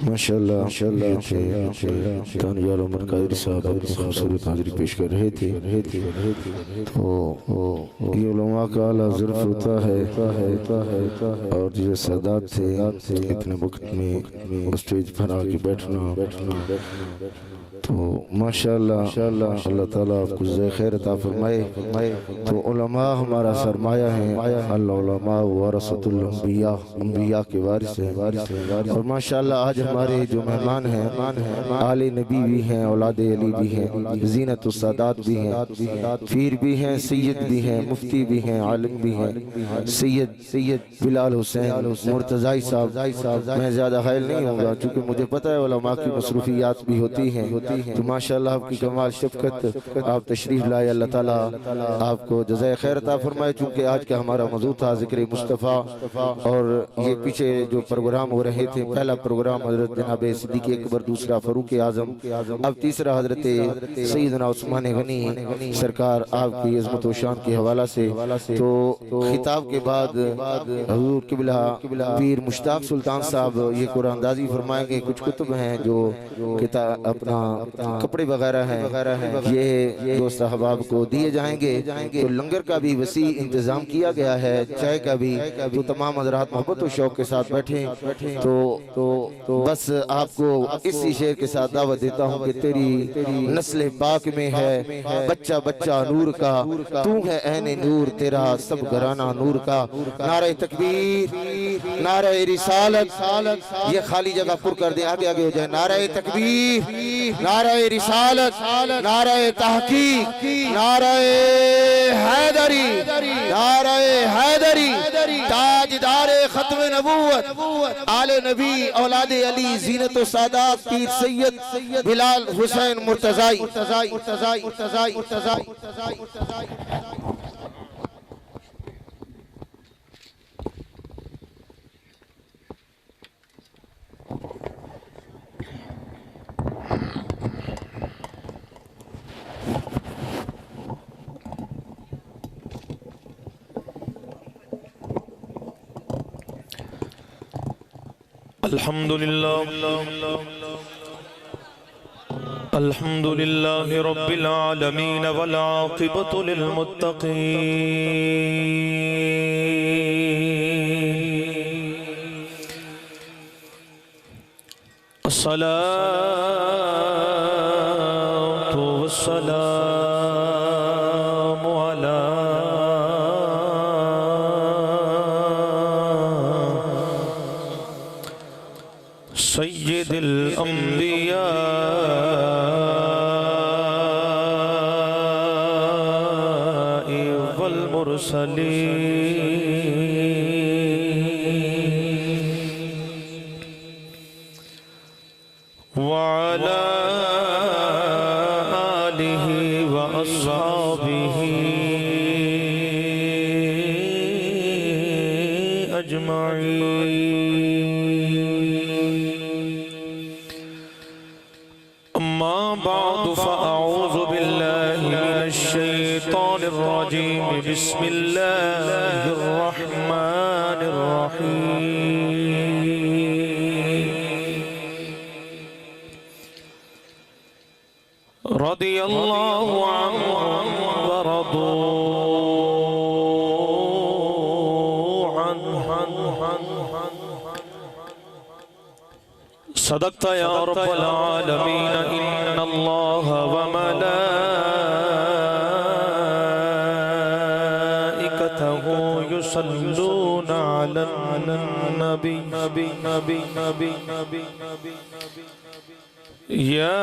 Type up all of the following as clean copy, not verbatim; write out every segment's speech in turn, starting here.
ماشاءاللہ دانیال عمر قادری صاحب اپنی خوبصورت حاضری پیش کر رہے تھے تو یہ علماء کا اعلیٰ ظرف ہوتا ہے اور جو سادات تھے اتنے وقت میں اسٹیج پر آ کے بیٹھنا تو ماشاءاللہ اللہ تعالیٰ آپ کو جزائے خیر عطا فرمائے۔ تو علماء ہمارا سرمایہ ہیں، العلماء ورثۃ الانبیاء، انبیاء کے وارث ہیں، اور ماشاءاللہ آج ہمارے جو مہمان ہیں آل نبی بھی ہیں، اولاد علی بھی ہیں، زینت السادات بھی ہیں، پیر بھی ہیں، سید بھی ہیں، مفتی بھی ہیں، عالم بھی ہیں، سید بلال حسین مرتضی صاحب۔ میں زیادہ خیال نہیں ہوں گا چونکہ مجھے پتہ ہے علماء کی مصروفیات بھی ہوتی ہیں، تو ماشاءاللہ آپ کی کمال شفقت، آپ تشریف لائے، اللہ تعالیٰ آپ کو جزائے خیر عطا فرمائے۔ چونکہ آج کا ہمارا موضوع تھا ذکر مصطفیٰ، اور یہ پیچھے جو پروگرام ہو رہے تھے، پہلا پروگرام حضرت جناب صدیق اکبر، دوسرا فاروق اعظم، اب تیسرا حضرت سیدنا عثمان غنی سرکار آپ کی عظمت و شان کے حوالہ سے، تو خطاب کے بعد حضور قبلہ پیر مشتاق سلطان صاحب یہ قرآن اندازی فرمائیں گے۔ کچھ کتب ہیں جو اپنا کپڑے وغیرہ ہیں، یہ دوست احباب کو دیے جائیں گے۔ تو لنگر کا بھی وسیع انتظام کیا گیا ہے، چائے کا بھی، تو تمام حضرات محبت و شوق کے ساتھ بیٹھیں۔ تو بس آپ کو اسی شعر کے ساتھ دعوت دیتا ہوں کہ تیری نسل پاک میں ہے بچہ بچہ نور کا، تو ہے عین نور تیرا سب گھرانہ نور کا۔ نعرہ تکبیر، نعرہ رسالت، یہ خالی جگہ پر کر دیں، آگے آگے ہو جائے۔ نعرہ تکبیر، نعرہ رسالت، نعرہ تحقیق، نعرہ حیدری، نعرہ حیدری، تاجدار ختم نبوت، آل نبی، اولاد علی، زینت و سادات، پیر سید بلال حسین مرتضی۔ الحمد لله رب العالمين والعاقبة للمتقين، الصلاة والسلام على سید الانبیاء والمرسلین، وعلى آلہ واصحابہ اجمعین۔ بعد فأعوذ بالله من الشيطان الرجيم، بسم الله الرحمن الرحيم، رضي الله عنهم ورضوا عنه، صدقت يا رب العالمين، إن الله وملائكته يصلون على النبي، يا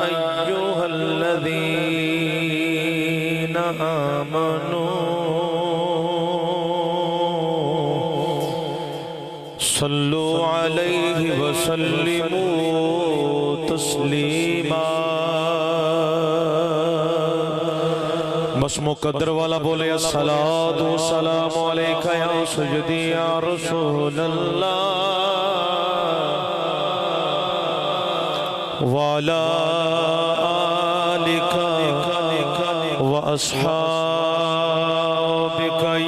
أيها الذين آمنوا صلوا عليه وسلموا تسلیما۔ بس مقدر والا بولے الصلاة والسلام علیکہ یا سیدی یا رسول اللہ، وعلی آلک واصحابک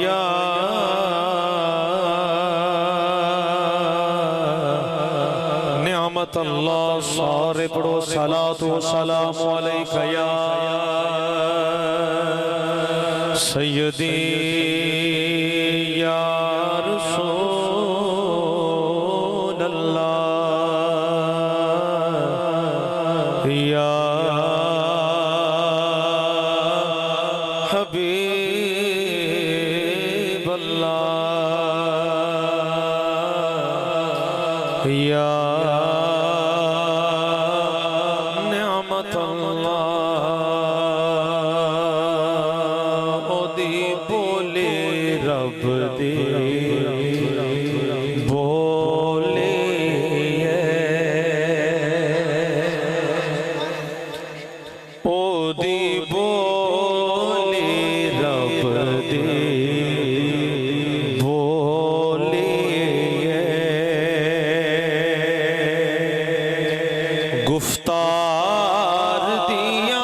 یا نعمت اللہ سارے پڑھو صلاۃ و سلام علیکہ یا سیدی یا رسول اللہ یا حبیب اللہ یا نعمت اللہ او دی بولے رب دی بولے او دی بولے رب دی گفتار دیا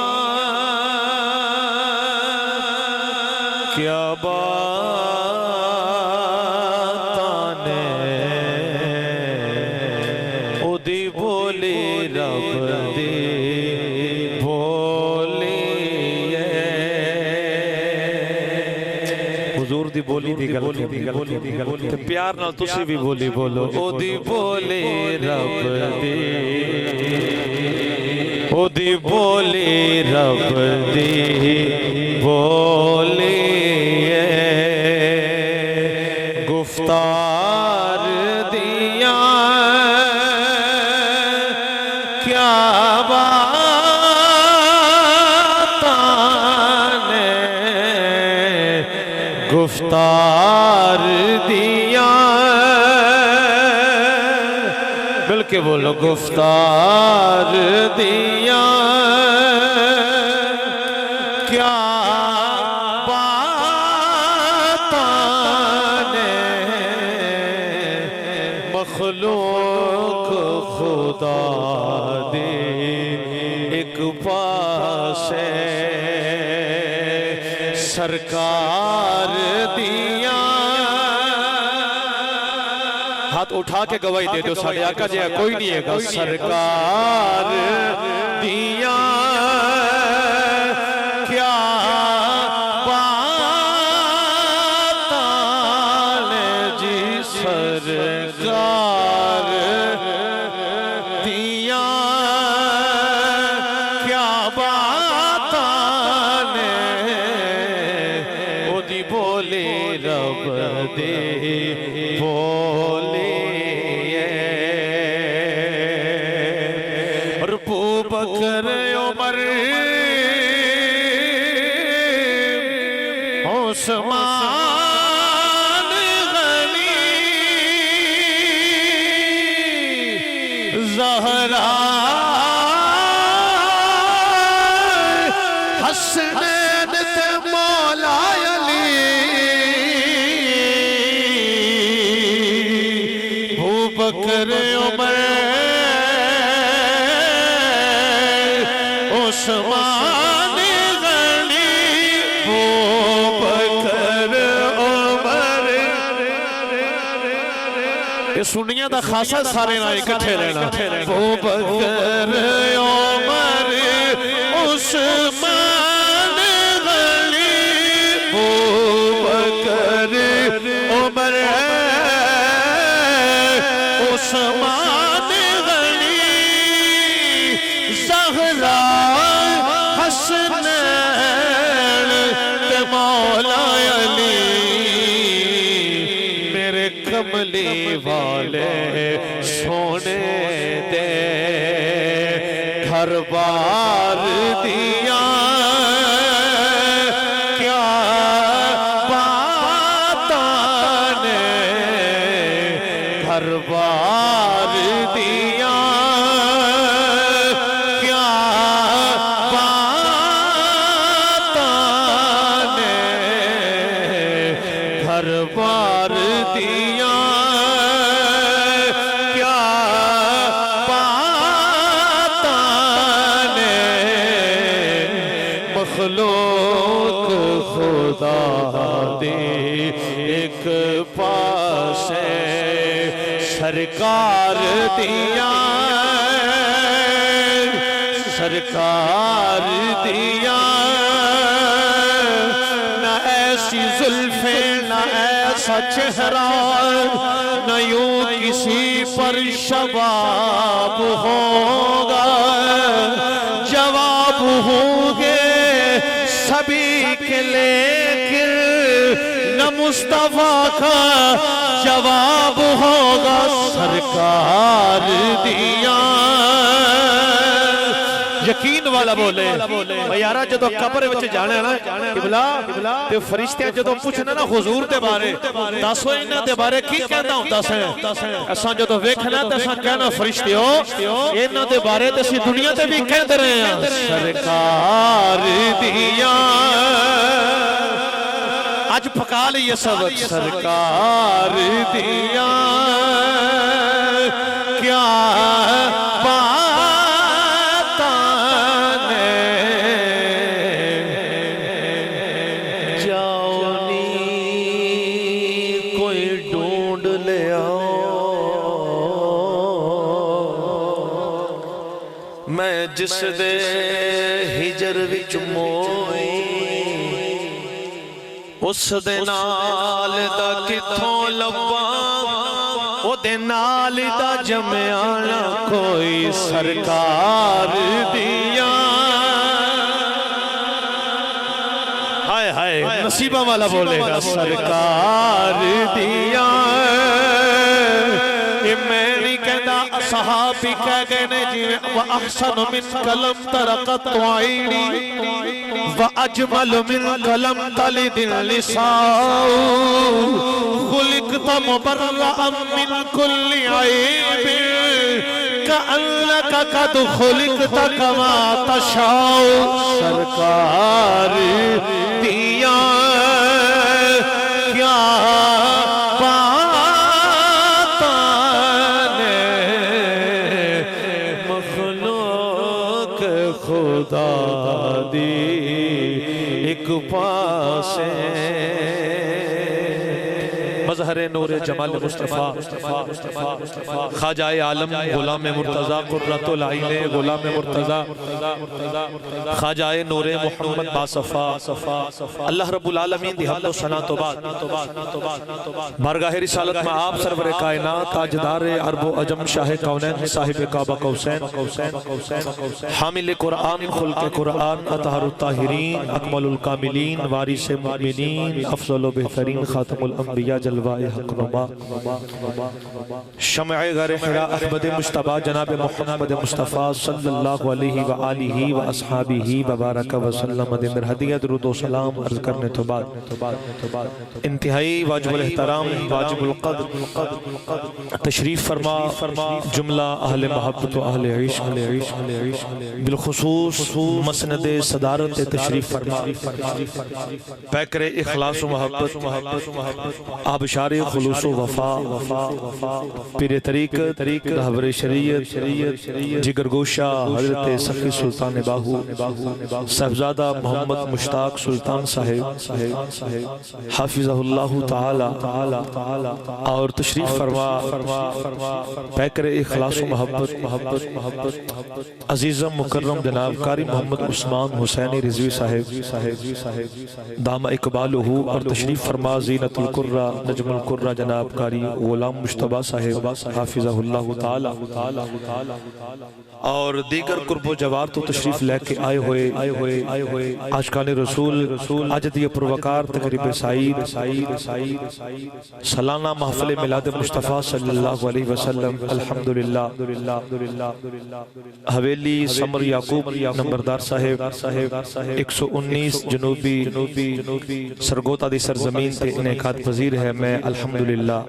کیا باتاں نے او دی بولی رب دی بولی حضور دی بولی دی گل تے پیار نال تسی بھی بولی بولو او دی بولی رب دی او دی بولی رب دی بولی گفتار دیا کیا باتاں نے گفتار دیا مل کے بولو گفتار دیا کیا باتاں نے مخلوق خدا دے ایک پاس سرکار دیا ہاتھ اٹھا کے گواہی دے دو ساڑھے آقا جی کوئی نہیں ہے گا سرکار دیا کیا باتاں نے جی سرکار دیا کیا باتاں نے او دی بولے رب دے بولے اور ابو بکر عمر عثمان غنی زہرا حسنین تے مولا علی ابو بکر عمر عثمان غنی ابو بکر عمر یہ سنیاں دا خاصا سارے نہ اکٹھے لینا ابو بکر عمر عثمان غنی ابو بکر عمر عثمان غنی زہرا حسنین تے مولا علی میرے کملی والے سونے دے گھر بار دیا کیا باتاں نے گھر بار دیا کیا باتاں نے گھر بار دیا کیا باتاں نے مخلوق خدا دے ایک پاس سرکار دیا سرکار دیا نہ ایسی زلفیں نہ ایسا چہرہ نہ یوں کسی پر شباب ہوگا جواب ہوں گے سبھی کے لیکن نہ مصطفیٰ کا جواب ہوگا سرکار دیا یقین والا بولے یارا جدو قبر وچ جانا نا قبلہ تے فرشتے جدو پوچھنا نا حضور دے بارے دسو انہاں دے بارے کی کہنا ہوندا سی اساں جدو ویکھنا تے اساں کہنا فرشتیو انہاں دے بارے تے اسی دنیا تے بھی کہندے رہے ہیں سرکار دیا آج پکا لئیے سبق سرکار دیا کیا جس دے ہجر وچ موئی اس دے نال دا کتھوں لباں او دے نال دا جمعانا کوئی سرکار دیا ہائے ہائے نصیبہ والا بولے گا سرکار دیا میں نہیں کہنا صحابی کہہ گئے نے جی وَأَحْسَنُ مِنْ كَلَمْ تَرَقَتْ عَيْنِي وَأَجْمَلُ مِنْ كَلَمْ تَلِدِ اللِّسَاءُ خُلِقْتَ مُبَرَّأً مِنْ كُلِّ عَيْبٍ كَأَنَّكَ قَدْ خُلِقْتَ كَمَا تَشَاءُ سرکار دیا کیا خدا دی ایک پاسے مظہر نور جمال مصطفیٰ خواجہ عالم غلام مرتضی قرۃ العین غلام مرتضی خواجہ نور محمد باصفا اللہ رب العالمین دی حمد و ثنا تو بعد بارگاہ رسالت میں آپ سرور کائنات تاجدار عرب و عجم شاہ کونین صاحب کعبہ قوسین حامل قرآن خلق قرآن اطہر الطاہرین اکمل الکاملین وارث مؤمنین افضل و بہترین خاتم الانبیاء جلوہ حق نما شمع غیر حرا احمد مجتبی جناب محمد مصطفیٰ صلی اللہ علیہ وآلہ واصحابہ وبارک وسلم دمر ہدیہ درود و سلام عرض کرنے تو بعد انتہائی واجب الاحترام واجب القدر تشریف فرما جملہ اہل محبت و اہل عشق بالخصوص مسند صدارت تشریف فرما پیکر اخلاص و محبت آبشار خلوص و وفا پیر طریق رہبر شریعت جگر گوشہ حضرت سخی سلطان باہو صاحبزادہ محمد مشتاق سلطان صاحب حافظہ اللہ تعالی اور تشریف فرما پیکر اخلاص و محبت عزیزم مکرم جناب قاری محمد عثمان حسینی رضوی صاحب دامہ اقبالہ اور تشریف فرما زینت القرہ نجم القرہ جناب قاری غلام مجتبی صاحب حافظہ اللہ تعالی اور دیگر قرب و جوار تو تشریف لے کے آئے ہوئے عاشقان رسول عجدی پروکار تقریب سعید سالانہ محفل میلاد مصطفیٰ صلی اللہ علیہ وسلم الحمدللہ حویلی سمر یعقوب نمبردار صاحب 119 جنوبی سرگوتا دی سرزمین تے انعقاد پذیر ہے میں الحمدللہ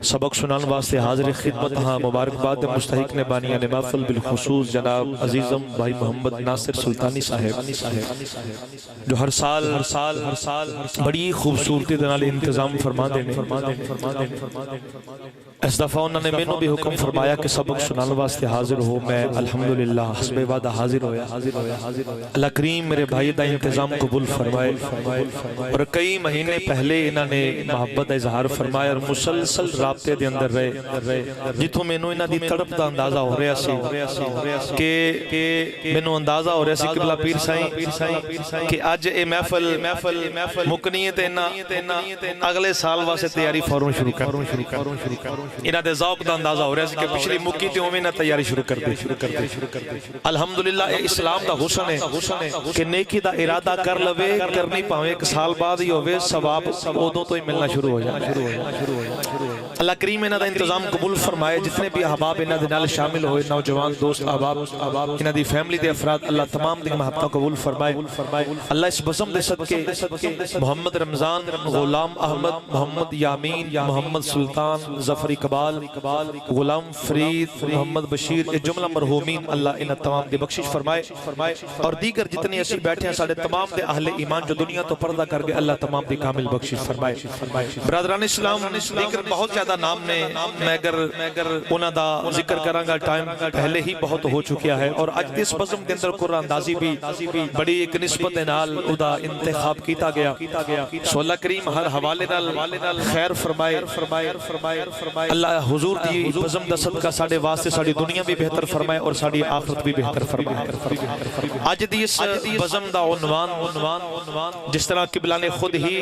سبق سنان واسطے حاضر خدمت ہاں مبارکباد مستحق نے بانیان محفل بالخصوص جناب عزیزم بھائی محمد ناصر سلطانی صاحب جو ہر سال بڑی خوبصورتی دنال انتظام فرما دینے اس دفعہ انہوں نے میں بھی حکم فرمایا کہ سبق سنان واسطے حاضر ہو میں الحمدللہ حسب وعدہ حاضر ہویا اللہ کریم میرے بھائی دا انتظام قبول فرمائے اور کئی مہینے پہلے انہوں نے نے محبت اظہار فرمایا اور مسلسل رابطے دے اندر رہے جتوں مینوں انہاں دی تڑپ دا اندازہ ہو رہا سی کہ مینوں اندازہ ہو رہا سی قبلہ پیر سائیں کہ اج اے محفل مکنی ہے تے انہاں اگلے سال واسطے تیاری فوراً شروع کر انہاں دے ذوق دا اندازہ ہو رہا سی کہ پچھلی مکی تے اوویں نہ تیاری شروع کر دے الحمدللہ اے اسلام دا حسن ہے کہ نیکی دا ارادہ کر لوے کرنی پاویں ایک سال بعد ہی ہوئے ثواب اودوں تو ہی ملنا شروع ہو جائے اللہ کریم انہاں دا انتظام قبول فرمائے جتنے بھی احباب انہاں دے نال شامل ہوئے نوجوان دوست احباب انہاں دی فیملی دے افراد اللہ تمام دی محبتوں قبول فرمائے اللہ اس بزم دے صدقے محمد رمضان غلام احمد محمد یامین محمد سلطان ظفر اقبال غلام فرید محمد بشیر یہ جملہ مرحومین اللہ انہاں تمام دی بخشش فرمائے اور دیگر جتنی اسی بیٹھے ہیں سارے تمام دے اہل ایمان جو دنیا تو پردہ کر کے اللہ تمام دی کامل بخشش فرمائے برادران اسلام دیگر بہت زیادہ نام نے میں اگر انہاں دا ذکر کرانگا ٹائم پہلے ہی بہت ہو چکیا ہے اور آج اس بزم کے اندر قرآن اندازی بھی بڑی ایک نسبت نال ادا انتخاب کیتا گیا سو اللہ کریم ہر حوالے نال خیر فرمائے اللہ حضور دی بزم دا صدقہ ساڑے واسطے ساڑی دنیا بھی بہتر فرمائے اور ساڑی آخرت بھی بہتر فرمائے آج دی اس بزم دا عنوان جس طرح قبلہ نے خود ہی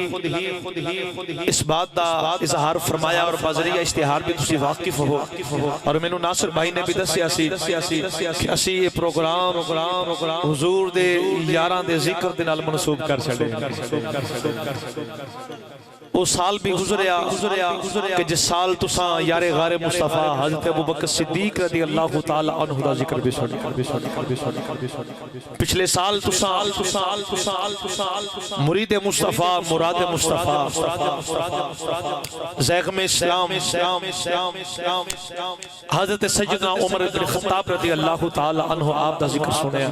اس بات دا اظہار فرمایا اور بازریہ اشتہار بھی تسی واقف ہو اور میں نو ناصر بھائی نے بھی دسیا کہ اسی یہ پروگرام حضور دے یاران دے ذکر دے نال منسوب کر چھڑے وہ سال بھی گزریا کہ جس سال تساں یار غار مصطفیٰ حضرت ابوبکر صدیق رضی اللہ تعالی عنہ دا ذکر بھی سنی پچھلے سال تساں مرید مصطفیٰ مراد مصطفیٰ زیغم اسلام حضرت سیدنا عمر بن خطاب رضی اللہ تعالی عنہ آپ دا ذکر سنیا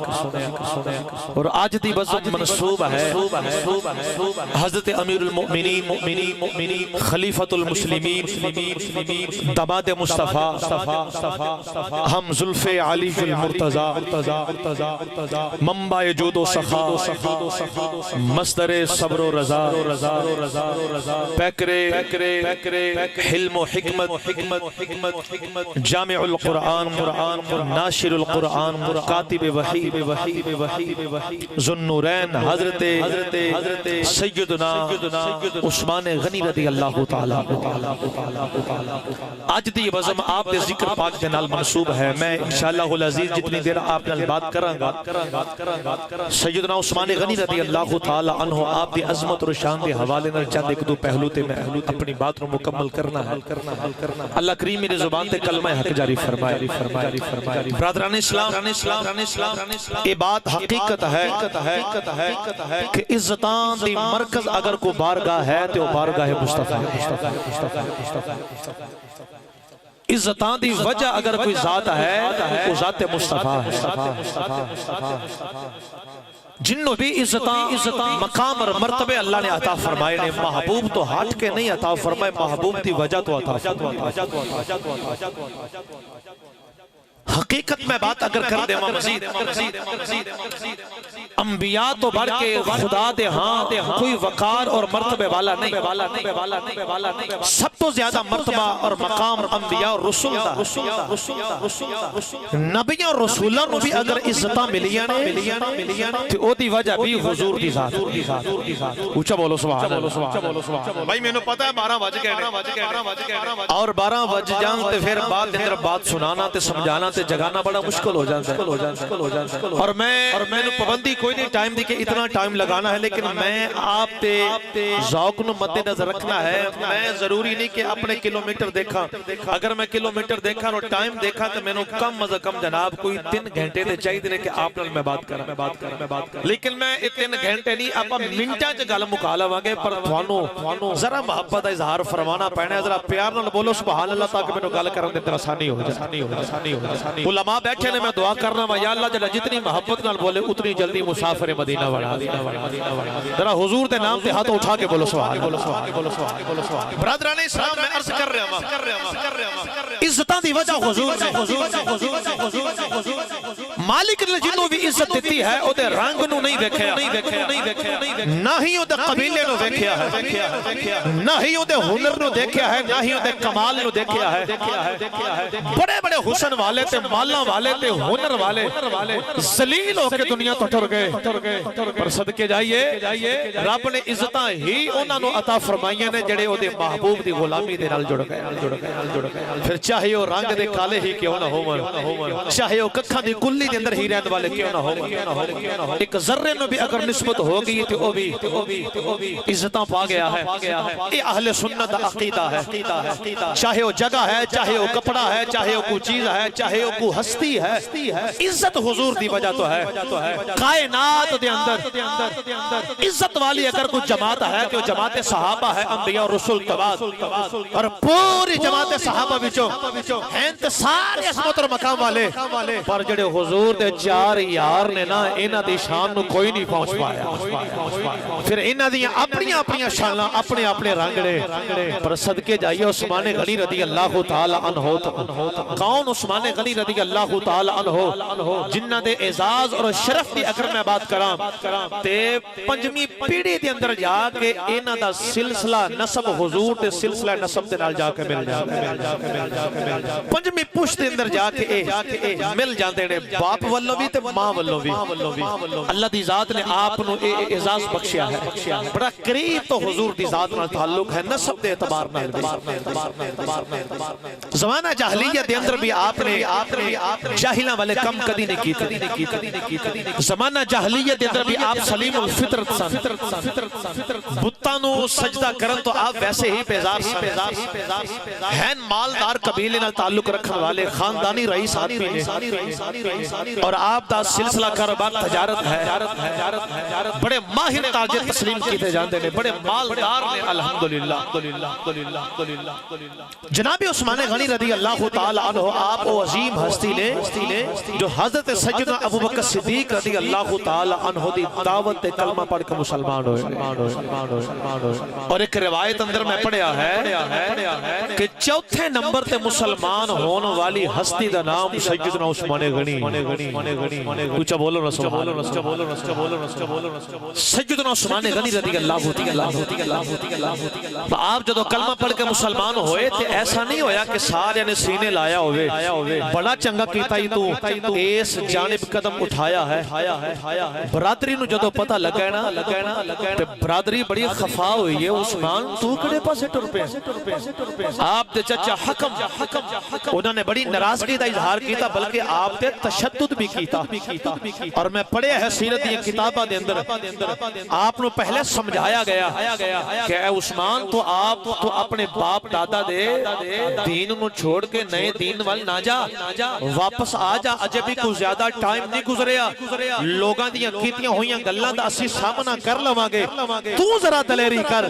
اور آج دی بزم منصوب ہے حضرت امیر المؤمنین خلیفۃ المسلمین دماد مصطفیٰ ہم زلف علی المرتضی منبع جود و سخا مصدر صبر و رضا پیکر حلم و حکمت جامع القرآن ناشر القرآن کاتب وحی ذوالنورین حضرت سیدنا عثمان غنی رضی اللہ تعالیٰ آج دی بزم آپ دے ذکر پاک دے نال منصوب ہے میں انشاءاللہ العزیز جتنی دیر آپ نال بات کرانگا سیدنا عثمان غنی رضی اللہ تعالیٰ عنہ آپ دی عظمت اور شان دے حوالے نال چند ایک دو پہلو تے میں اپنی بات رو مکمل کرنا ہے اللہ کریم میرے زبان تے کلمہ حق جاری فرمائے برادران اسلام یہ بات حقیقت ہے کہ عزتان دی مرکز اگر کو بارگاہ ہے تو بارگاہ مصطفیٰ عزتان دی وجہ اگر کوئی ذات ہے وہ ذات مصطفیٰ ہے جنہوں بھی عزتان مقام اور مرتبے اللہ نے عطا فرمائے نے محبوب تو ہٹ کے نہیں عطا فرمائے محبوب دی وجہ تو عطا فرمائے حقیقت میں بات اگر کر دے مزید انبیاء تو بڑھ کے خدا دے ہاں کوئی وقار اور مرتبے والا نہیں سب تو زیادہ مرتبہ اور مقام انبیاء اور رسول دا نبیاں اور رسولوں نو بھی اگر عزتاں ملیاں تو او دی وجہ بھی حضور دی ذات اونچا بولو سبحان اللہ بھائی میں نے پتا ہے 12 بج گئے اور 12 بج جان تے پھر بات سنانا تے سمجھانا تے جگانا بڑا مشکل ہو جاتا ہے اور میں نے پابندی کوئی نہیں ٹائم دی کہ اتنا ٹائم لگانا ہے لیکن میں آپ تے ذوق نو مد نظر رکھنا ہے میں ضروری نہیں کہ اپنے کلومیٹر دیکھا اگر میں کلومیٹر دیکھا اور ٹائم دیکھا تو میں نے کم از کم جناب کوئی 3 گھنٹے دے چاہیے دے کہ آپ نال میں بات کراں لیکن میں 3 گھنٹے نہیں آپ منٹاں چ گل مکا لواਂਗੇ پر تھانوں ذرا محبت دا اظہار فرمانا پینا ہے ذرا پیار نال بولو سبحان اللہ تاکہ میں گل کرن دے آسانی ہو جائے علماء بیٹھے نے میں دعا کرنا وا یا اللہ جڑا جتنی محبت نال بولے اتنی جلدی مسافر مدینہ بنا ذرا حضور دے نام تے ہاتھ اٹھا کے بولو سبحان اللہ برادران اسلام میں عرض کر رہا ہوں عزتاں دی وجہ حضور نے مالک نے جنوں بھی عزت دیتی ہے او دے رنگ نو نہیں ویکھیا نہ ہی او دے قبیلے نو ویکھیا ہے نہ ہی او دے ہنر نو دیکھیا ہے نہ ہی او دے کمال نو دیکھیا ہے بڑے بڑے حسن والے تے مالاں والے تے ہنر والے ذلیل ہو کے دنیا تو ٹر گئے پر صدقے جائیے رب نے عزتاں ہی انہاں نو عطا فرمائیاں نے جڑے او دے محبوب دی غلامی دے نال جڑ گئے پھر چاہے او رنگ دے کالے ہی کیوں نہ ہون چاہے او ککھاں دی کلی دے اندر ہی رہن والے کیوں نہ ہون ایک ذرے نو بھی اگر نسبت ہو گئی تے او بھی عزتاں پا گیا ہے اے اہل سنت دا عقیدہ ہے چاہے او جگہ ہے چاہے او کپڑا ہے چاہے او کوئی چیز ہے چاہے او کوئی ہستی ہے عزت حضور دی وجہ تو ہے کائنات دے اندر عزت والی اگر کوئی جماعت ہے کہ وہ جماعت صحابہ ہے انبیاء اور رسول کے بعد اور پوری جماعت صحابہ بچوں ہیں تے سارے عظمت اور مقام والے پر جڑے حضور دے چار یار نے نا انہاں دی شان نو کوئی نہیں پہنچ پایا پھر انہاں دی اپنی شاناں اپنے رنگڑے پر صدقے جائیے عثمان غنی رضی اللہ تعالی عنہ کون عثمان غنی رضی اللہ تعالی عنہ جنہ دے اعزاز اور شرف دی اگر میں بات کراں تے پنجویں پیڑھی دے اندر جا کے انہاں دا سلسلہ نسب حضور دے سلسلہ نسب دے نال جا کے مل جاندے پنجویں پشت دے اندر جا کے مل جاندے نے باپ والوں بھی تے ماں والوں بھی اللہ دی ذات نے آپ نو اعزاز بخشیا ہے بڑا قریب تو حضور دی ذات نال تعلق ہے نسب دے اعتبار نال زمانہ جاہلیت دے اندر بھی آپ نے جاہلاں والے کم کدی نہیں کیتے زمانہ جاہلیت دے اندر بھی آپ سلیم الفطرت سن بتاں نو سجدہ کرن تو آپ ویسے ہی بیزار ہیں مالدار قبیلے نال تعلق رکھن والے خاندانی رئیس آدمی نے اور آپ دا سلسلہ کاروبار تجارت ہے بڑے ماہر تاجر تسلیم کیتے جاندے نے بڑے مالدار نے الحمدللہ جناب عثمان غنی رضی اللہ تعالی عنہ آپ وہ عظیم ہستی نے جو حضرت سیدنا ابوبکر صدیق رضی اللہ تعالی عنہ دی دعوت کلمہ پڑھ کے مسلمان ہوئے اور ایک روایت اندر میں پڑھیا ہے کہ چوتھے نمبر تے مسلمان ہون والی ہستی دا نام سیدنا عثمان غنی اونچا بولو نا سبحان اللہ سیدنا عثمان غنی رضی اللہ تعالی آپ جدو کلمہ پڑھ کے مسلمان ہوئے تے ایسا نہیں ہویا کہ سارے نے سینے لایا ہوئے بڑا چنگا کیتا ہی تو اس جانب قدم اٹھایا ہے برادری نو جدو پتہ لگا تے برادری بڑی خفا ہوئی ہے عثمان تو کڑے پاسے ٹر پے آپ دے چچا حکم انہوں نے بڑی ناراضگی دا اظہار کیتا بلکہ آپ دے تشدد بھی کیتا اور میں پڑھے ہے سیرت دی کتاباں دے اندر آپ نو پہلے سمجھایا گیا کہ اے عثمان تو آپ تو اپنے باپ دادا دے دین نو چھوڑ کے نئے دین وال نہ جا واپس آ جا اجے بھی کوئی زیادہ ٹائم نہیں گزریا لوگاں دیاں کیتیاں ہویاں گلاں دا اسی سامنا کر لواں گے تو ذرا دلیری کر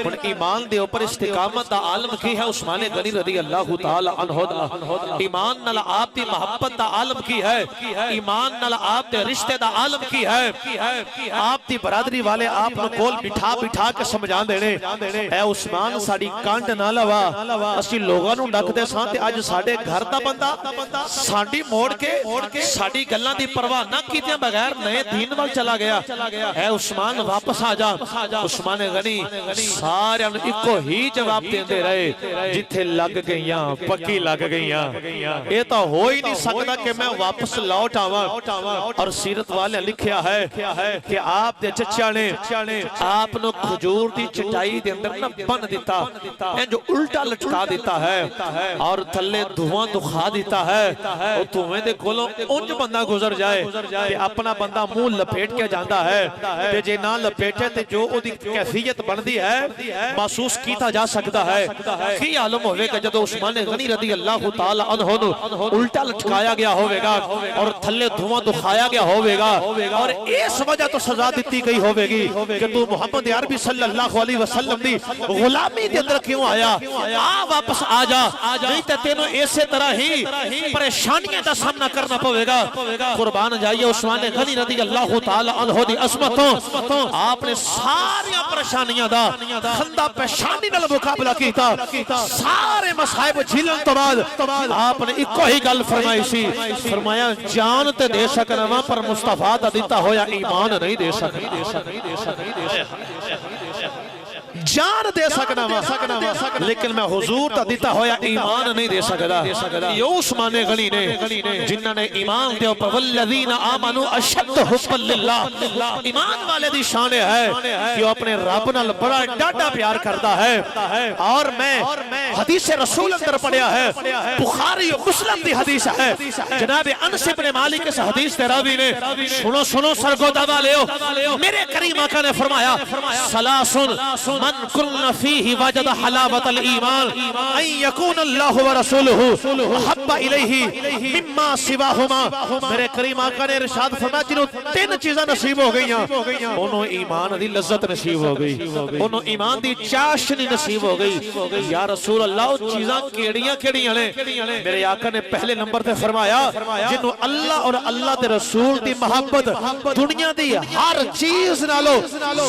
ہن ایمان دے اوپر استقامت دا عالم کی ہے عثمان غنی رضی اللہ تعالی عنہ دا ایمان نال آپ دی محبت دا عالم کی ہے ایمان نال آپ دے رشتے دا عالم کی ہے آپ دی برادری والے آپ نو کول بٹھا کے سمجھان دینے اے عثمان ساڑی کانڈ نہ لوا اسی لوگاں نو ڈک دے سان تے اج ساڈے گھر دا بندہ ساڈی موڑ کے ساڈی گلاں دی پرواہ نہ کیتے بغیر نئے دین وال چلا گیا اے عثمان واپس آ جا عثمان غنی سارے نو اکو ہی جواب دیندے رہے جتھے لگ گئیاں پکی لگ گئیاں اے تا ہو ہی نہیں سکتا کہ میں واپس لوٹ آواں اور سیرت والے لکھیا ہے کہ آپ دے چچا نے آپ نو کھجور دی چٹائی دے اندر نہ بن دیتا ہے جو الٹا لٹکا دیتا ہے اور تھلے دھواں دکھا دیتا ہے اور تمہیں دے کولوں انج بندہ گزر جائے کہ اپنا بندہ منہ لپیٹ کے جاندا ہے تے جے نہ لپیٹے تے جو او دی کیفیت بندی ہے محسوس کیتا جا سکتا ہے کی عالم ہوئے کہ جدو عثمان غنی رضی اللہ تعالی عنہ نو الٹا لٹکایا گیا ہوئے گا اور تھلے دھواں دکھایا گیا ہوئے گا اور اس وجہ تو سزا دیتی گئی ہوئے گی کہ تو محمد عربی صلی اللہ علیہ وسلم دی غلامی دے اندر کیوں آیا واپس آ جا نہیں تے تینوں ایسے طرح ہی پریشانیاں دا سامنا کرنا پوے گا قربان جائیے عثمان غنی رضی اللہ تعالی عنہ دی عظمتوں آپ نے ساری پریشانیاں دا خندہ پیشانی نال مقابلہ کیتا سارے مصائب جھیلن تو بعد آپ نے ایک ہی گل فرمائی سی، فرمایا جان تے دے سکنا وا پر مصطفیٰ دا دیتا ہویا ایمان نہیں دے سکنا، جان دے سکنا وا لیکن میں حضور دا دیتا ہویا ایمان نہیں دے سکتا۔ یہ عثمان غنی نے جنہاں نے ایمان دے اوپر والذین آمنوا اشد حبا للہ، ایمان والے دی شان ہے کہ وہ اپنے رب نال بڑا ڈاڈا پیار کرتا ہے۔ اور میں حدیث رسول اندر پڑھیا ہے، بخاری و مسلم دی حدیث ہے، جناب انس بن مالک اس حدیث تے راوی نے سنو سرگودا والیو، میرے کریم آقا نے فرمایا ثلاث من کن فیہ وجد حلاوت الایمان ان یکون اللہ ورسولہ حب الیہ مما سواہما۔ میرے کریم آقا نے ارشاد فرمایا جنہوں تین چیزاں نصیب ہو گئی ہیں، انہوں ایمان دی لذت نصیب ہو گئی، انہوں ایمان دی چاشنی نصیب ہو گئی۔ یا رسول اللہ چیزاں کیڑیاں نے؟ میرے آقا نے پہلے نمبر تے فرمایا جنہوں اللہ اور اللہ دے رسول دی محبت دنیا دی ہر چیز نالو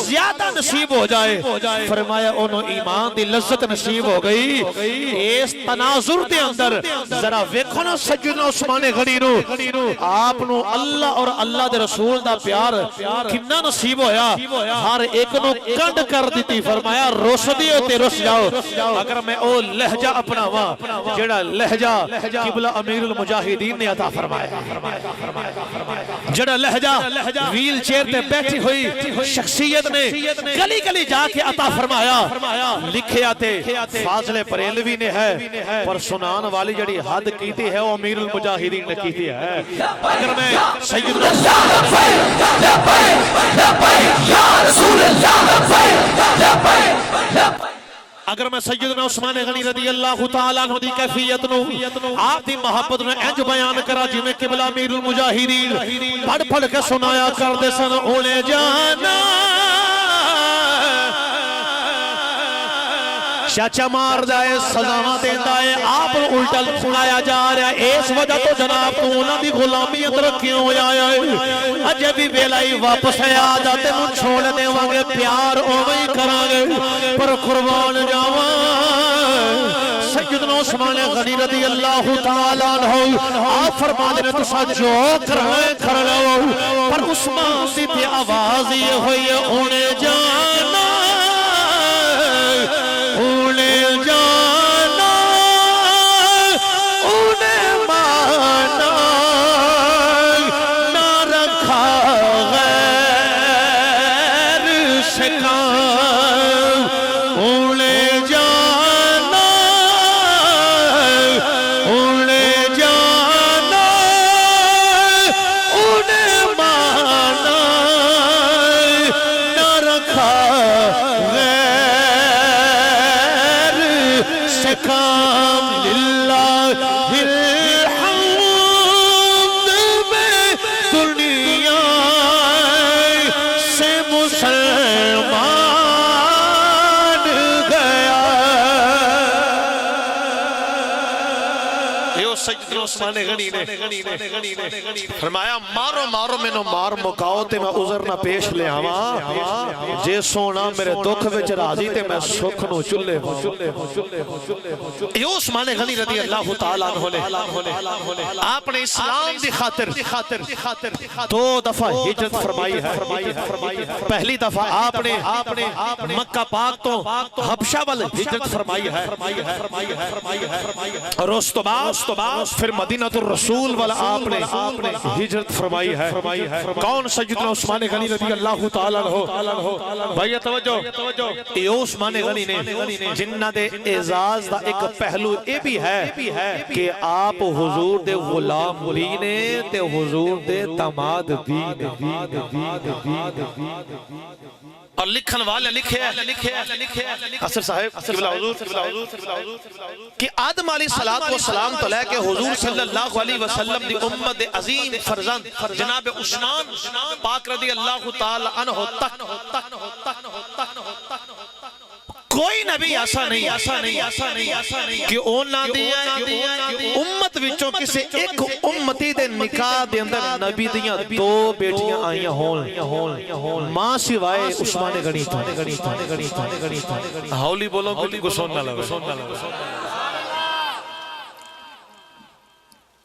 زیادہ نصیب ہو جائے، فرمایا انہوں ایمان دی لذت نصیب ہو گئی۔ اس تناظر دے اندر ذرا ویکھو نا سیدنا عثمان غنی نو، آپ نو اللہ اور اللہ دے رسول دا پیار کتنا نصیب ہویا، ہر ایک نو کنڈ کر دیتی، فرمایا رس دیو تے رس جاؤ۔ اگر میں او لہجہ اپناواں جڑا لہجہ قبلہ امیر المجاہدین نے عطا فرمایا، جڑا لہجہ ویل چیئر تے بیٹھی ہوئی شخصیت نے گلی گلی جا کے عطا فرمایا، لکھے آتے فاضل بریلوی نے ہے، پر سنان والی جڑی حد کیتی ہے وہ امیر المجاہدین نے کیتی ہے۔ اگر میں سیدنا اگر میں سیدنا عثمان غنی رضی اللہ تعالیٰ عنہ دی کیفیت نو آپ دی محبت نے انج بیان کرا جی میں قبلہ امیر المجاہدین پڑھ کے سنایا کر دے سن اونے جانا چاچا مار جائے سزاواں دیندا ہے، آپ الٹا سنایا جا رہا ہے۔ اس وجہ تو جناب تو انہاں دی غلامی اندر کیوں آیا ہے؟ اجے بھی ویلائی واپس ہے، آ جا تینوں چھوڑ دیواں گے، پیار اوویں ہی کراں گے، پر قربان جاواں سیدنا عثمان غنی رضی اللہ تعالیٰ عنہ آپ فرماتے ہیں تسا جو کرنا ہے کر لو، پر عثمان دی تے آواز یہ ہوئی ہے اونے جانا انہیں جانا انہیں مانا نہ رکھا غیر سے کام، انہیں جانا انہیں جانا انہیں مانا نہ رکھا کام، للہ الحمد میں دنیا سے مسلمان گیا۔ یہ سیدنا عثمان غنی نے فرمایا مارو مارو میں نو مار مکاؤ تے میں عذر نہ پیش لے آواں، جے سونا میرے دکھ وچ راضی تے میں سکھ نو چلے۔ یہ عثمان غنی رضی اللہ تعالیٰ عنہ نے آپ نے اسلام دی خاطر دو دفعہ ہجرت فرمائی ہے۔ پہلی دفعہ آپ نے مکہ پاک تو حبشہ وال ہجرت فرمائی ہے، اور اس تو بعد پھر مدینہ الرسول والا آپ نے ہجرت فرمائی ہے۔ کون سیدنا عثمان غنی رضی اللہ تعالیٰ عنہ؟ بھائی توجہ، یہ عثمان غنی نے جنہ دے اعزاز دا ایک پہلو اے بھی ہے کہ آپ حضور دے غلام بھی نے تے حضور دے داماد بھی نے، اور لکھن والے لکھے اثر صاحب قبلہ حضور کہ آدم علیہ السلام تو لے کے حضور صلی اللہ علیہ وسلم دی امت عظیم فرزند جناب عثمان پاک رضی اللہ تعالی عنہ تک کوئی نبی ایسا نہیں کہ اونا دیا امت وچوں کسے ایک امتی دے نکاح دے اندر نبی دیا دو بیٹیاں آئیاں ہون ماں سوائے عثمان غنی تھا ہولی بولو کو سننا لگا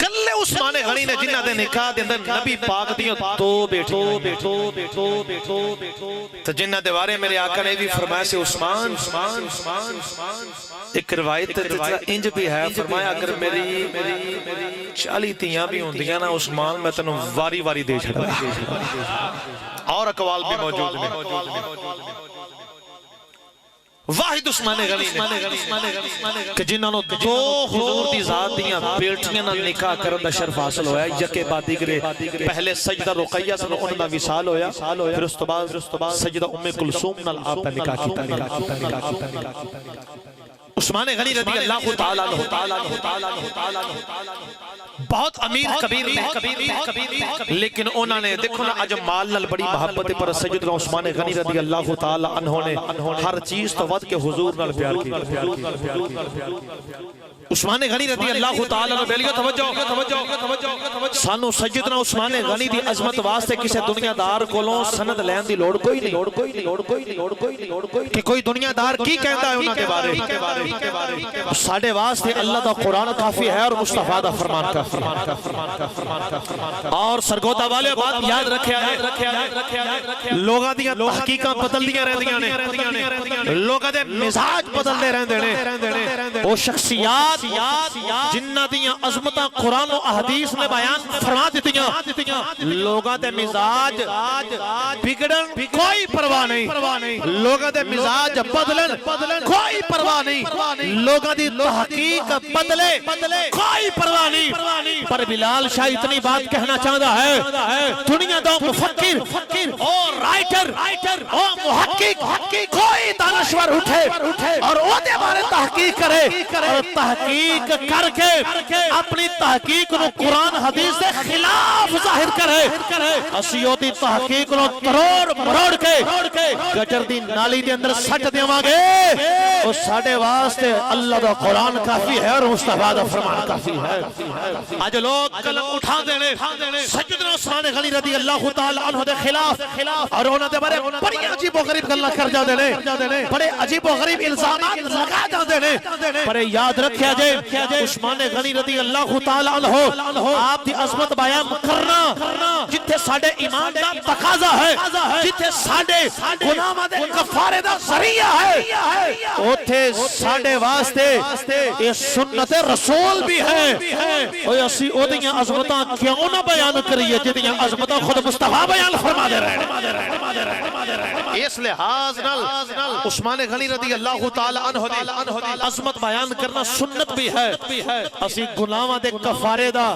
کلے عثمان غنی نے جنہ دے نکاح دے اندر نبی پاک دیوں دو بیٹھے تو جنہ دے بارے میرے آقا نے بھی فرمایا سے عثمان ایک روایت انج بھی ہے فرمایا اگر میری 40 تیاں بھی ہوں دیا نا عثمان میں تنوں واری واری دے چھڑا اور اقوال بھی موجود ہیں واحد عثمان غنی نے کہ جنہاں نے دو حضور دی ذات دیاں بیٹیاں نال نکاح کرن دا شرف حاصل ہویا یکے بعد دیگرے پہلے سجدہ رقیہ سے انہاں دا وصال ہویا پھر اس تو بعد سجدہ ام کلثوم نال آپ دا نکاح کیتا عثمان غنی رضی اللہ تعالیٰ عنہ بہت امیر کبیر لیکن انہوں نے دیکھو نا اج مال نال بڑی محبت پر سیدنا عثمان غنی رضی اللہ تعالیٰ عنہ نے ہر چیز تو ود کے حضور نال پیار کی عثمان غنی رضی اللہ تعالیٰ عنہ بیلیو توجہ سانو سیدنا عثمان غنی دی عظمت واسطے کسے دنیا دار کولوں سند لین دی لوڑ کوئی نہیں کہ کوئی دنیا دار کی کہندا ہے انہاں دے بارے ساڈے واسطے اللہ دا قرآن کافی ہے اور مصطفیٰ دا فرمان کافی اور سرگودا والے بات یاد رکھیا ہے لوگاں دیاں تحقیقاں بدل دیاں رہندیاں نے لوگاں دے مزاج بدل دے رہندے نے وہ شخصیات جنہ دیاں عظمتاں قرآن و احادیث نے بیان فرما دیتیاں لوگاں دے مزاج بگڑن کوئی پرواہ نہیں لوگاں دے مزاج بدلن کوئی پرواہ نہیں لوگاں دی تحقیق بدلے کوئی پرواہ نہیں پر بلال شاہ اتنی بات کہنا چاہتا ہے دنیا دو مفکر اور رائٹر اور محقق کوئی دانشور اٹھے اور وہ دے بارے تحقیق کرے اور تحقیق کر کے اپنی تحقیق نو قرآن حدیث سے خلاف ظاہر کرے اسیو دی تحقیق نو تروڑ مروڑ کے گجر دی نالی دے اندر سٹ دیواں گے وہ ساڑے واسطے اللہ دا قرآن کافی ہے اور مصطفیٰ دا فرمان کافی ہے آج لوگ قلم اٹھا دینے سیدنا عثمان غنی رضی اللہ تعالیٰ عنہ دے خلاف اور انہوں نے بڑے بڑی عجیب و غریب گلہ کر جا دینے بڑے عجیب و غریب الزامات لگا جا دینے بڑے یاد رکھیا جائے عثمان غنی رضی اللہ تعالیٰ عنہ آپ دی عظمت بیان کرنا جتھے ساڑے ایمان دا تقاضا ہے جتھے ساڑے گناہ دے کفارے دا ذریعہ ہے اوتھے ساڑے واسطے یہ سنت رسول بھی ہے اور اسی او دیاں عظمتاں کیوں نہ بیان کریے جدیاں عظمتاں خود مصطفیٰ بیان فرما دے رہے اس لحاظ نال عثمان غنی رضی اللہ تعالیٰ عنہ عظمت بیان کرنا سنت بھی ہے اسی گناہاں دے کفارے دا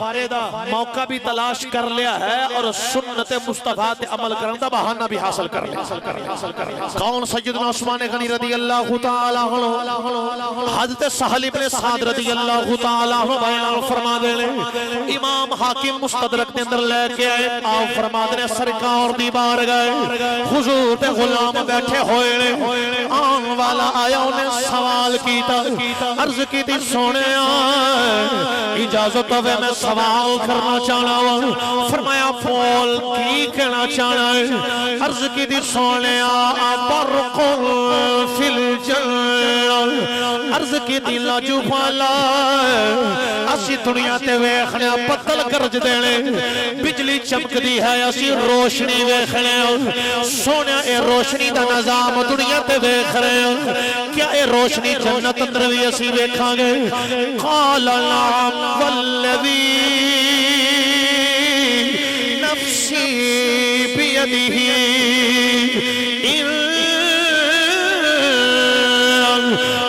موقع بھی تلاش کر لیا ہے اور سنت مصطفیٰ تے عمل کرن دا بہانہ بھی حاصل کر لیا کون سیدنا عثمان غنی رضی اللہ تعالیٰ عنہ حضرت سہل ابن سعد رضی اللہ تعالیٰ عنہ بیان فرما دے لے امام حاکم مستدرک نے اندر لے کے آئے آپ فرما دے سرکار دی بار گئے حضور تے غلام بیٹھے ہوئے لے آن والا آیا انہیں سوال کیتا عرض کی تھی سونے آئے اجازت ہوئے میں سوال کرنا چاہنا ہوں فرمایا پھول کی کہنا چاہنا ہے عرض کی تھی سونے آئے برق فی الجنہ عرض کی تھی لاجو پالا اسی دنیا تے ویخنے پتل کرج دینے بجلی چمک دی ہے اسی روشنی ویخنے سونے اے روشنی دا نظام دنیا تے ویخ رہے کیا اے روشنی جنت اندر بھی اسی ویکھاں گے قال نعم والذی نفسی بیدہی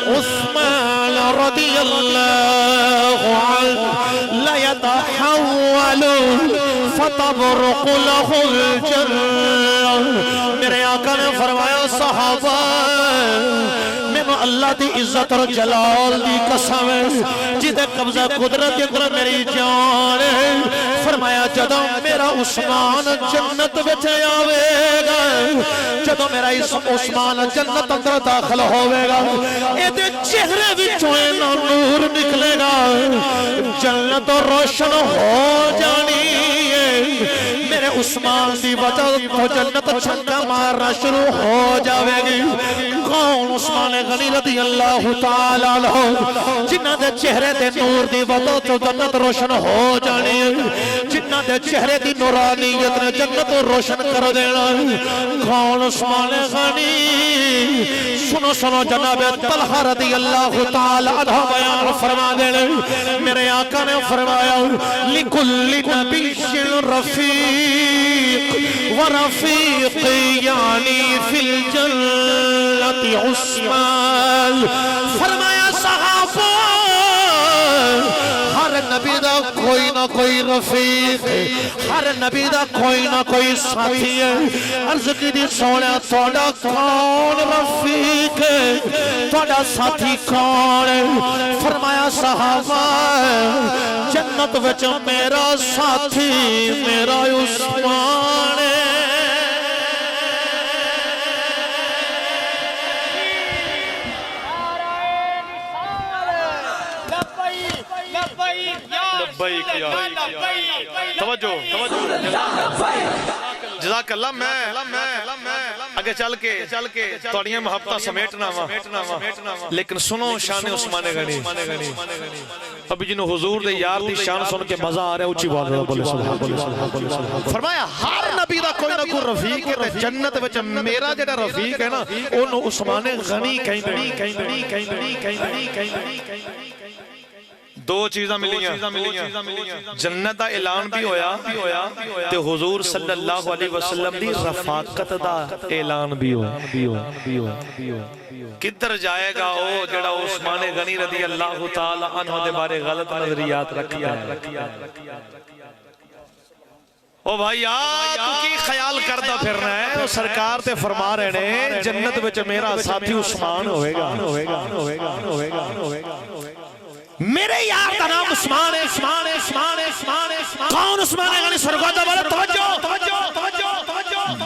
عثمان رضی اللہ عنہ لیتحول فتبرق له الجنہ میرے آقا نے فرمایا صحابہ میں تینوں اللہ دی عزت اور جلال دی قسم جدے قبضہ قدرت اندر میری جان فرمایا جدوں میرا عثمان جنت وچ آوے گا جدوں میرا عثمان جنت اندر داخل ہوئے گا اے دے چہرے وچوں نور نکلے گا جنت روشن ہو جانی میرے عثمان دی وجہ تو جنت چھکا مارنا شروع ہو جاوے گی کون عثمان غنی رضی اللہ تعالیٰ عنہ جنہ دے چہرے دے نور دی وجہ تو جنت روشن ہو جانی جنہ دے چہرے دی نورانیت نے جنت روشن کر دینا کون عثمان غنی سنو سنو جناب طلحہ رضی اللہ تعالیٰ عنہ بیان فرما دینے میرے آقا نے فرمایا لِكُلِّ نَبِيٍّ رَفِيقٍ وَرَفِيقٍ یعنی فِي الْجَنَّةِ عثمان فرمایا صحابہ ہر نبی دا کوئی نہ کوئی رفیق ہر نبی دا کوئی نہ کوئی ساتھی ہے عرض کی دی سونے توڑا کون رفیق ہے توڑا ساتھی کون ہے فرمایا صحابہ جنت وچ میرا ساتھی میرا عثمان ہے توجہ جزاک اللہ میں اگے چل کے توڑیاں محبتہ سمیٹنا لیکن سنو شان عثمان غنی ابھی جنہوں حضور دے یار دی شان سن کے مزہ آ رہا ہے اچھی بات بولے سبحان فرمایا ہر نبی دا کوئی نہ کوئی رفیق ہے جنت وچ میرا جڑا رفیق ہے نا انہوں عثمان غنی دو چیزاں ملیاں جنت دا اعلان بھی ہویا تے حضور صلی اللہ علیہ وسلم دی رفاقت دا اعلان بھی ہویا کدھر جائے گا او جڑا عثمان غنی رضی اللہ تعالی عنہ دے بارے غلط نظریات رکھتا ہے او بھائی تو کی خیال کردہ پھرنا ہے وہ سرکار تے فرما رہے نے جنت وچ میرا ساتھی عثمان ہوئے گا میرے یار کا نام عثمان کون عثمان غنی سرگوزہ والا توجہ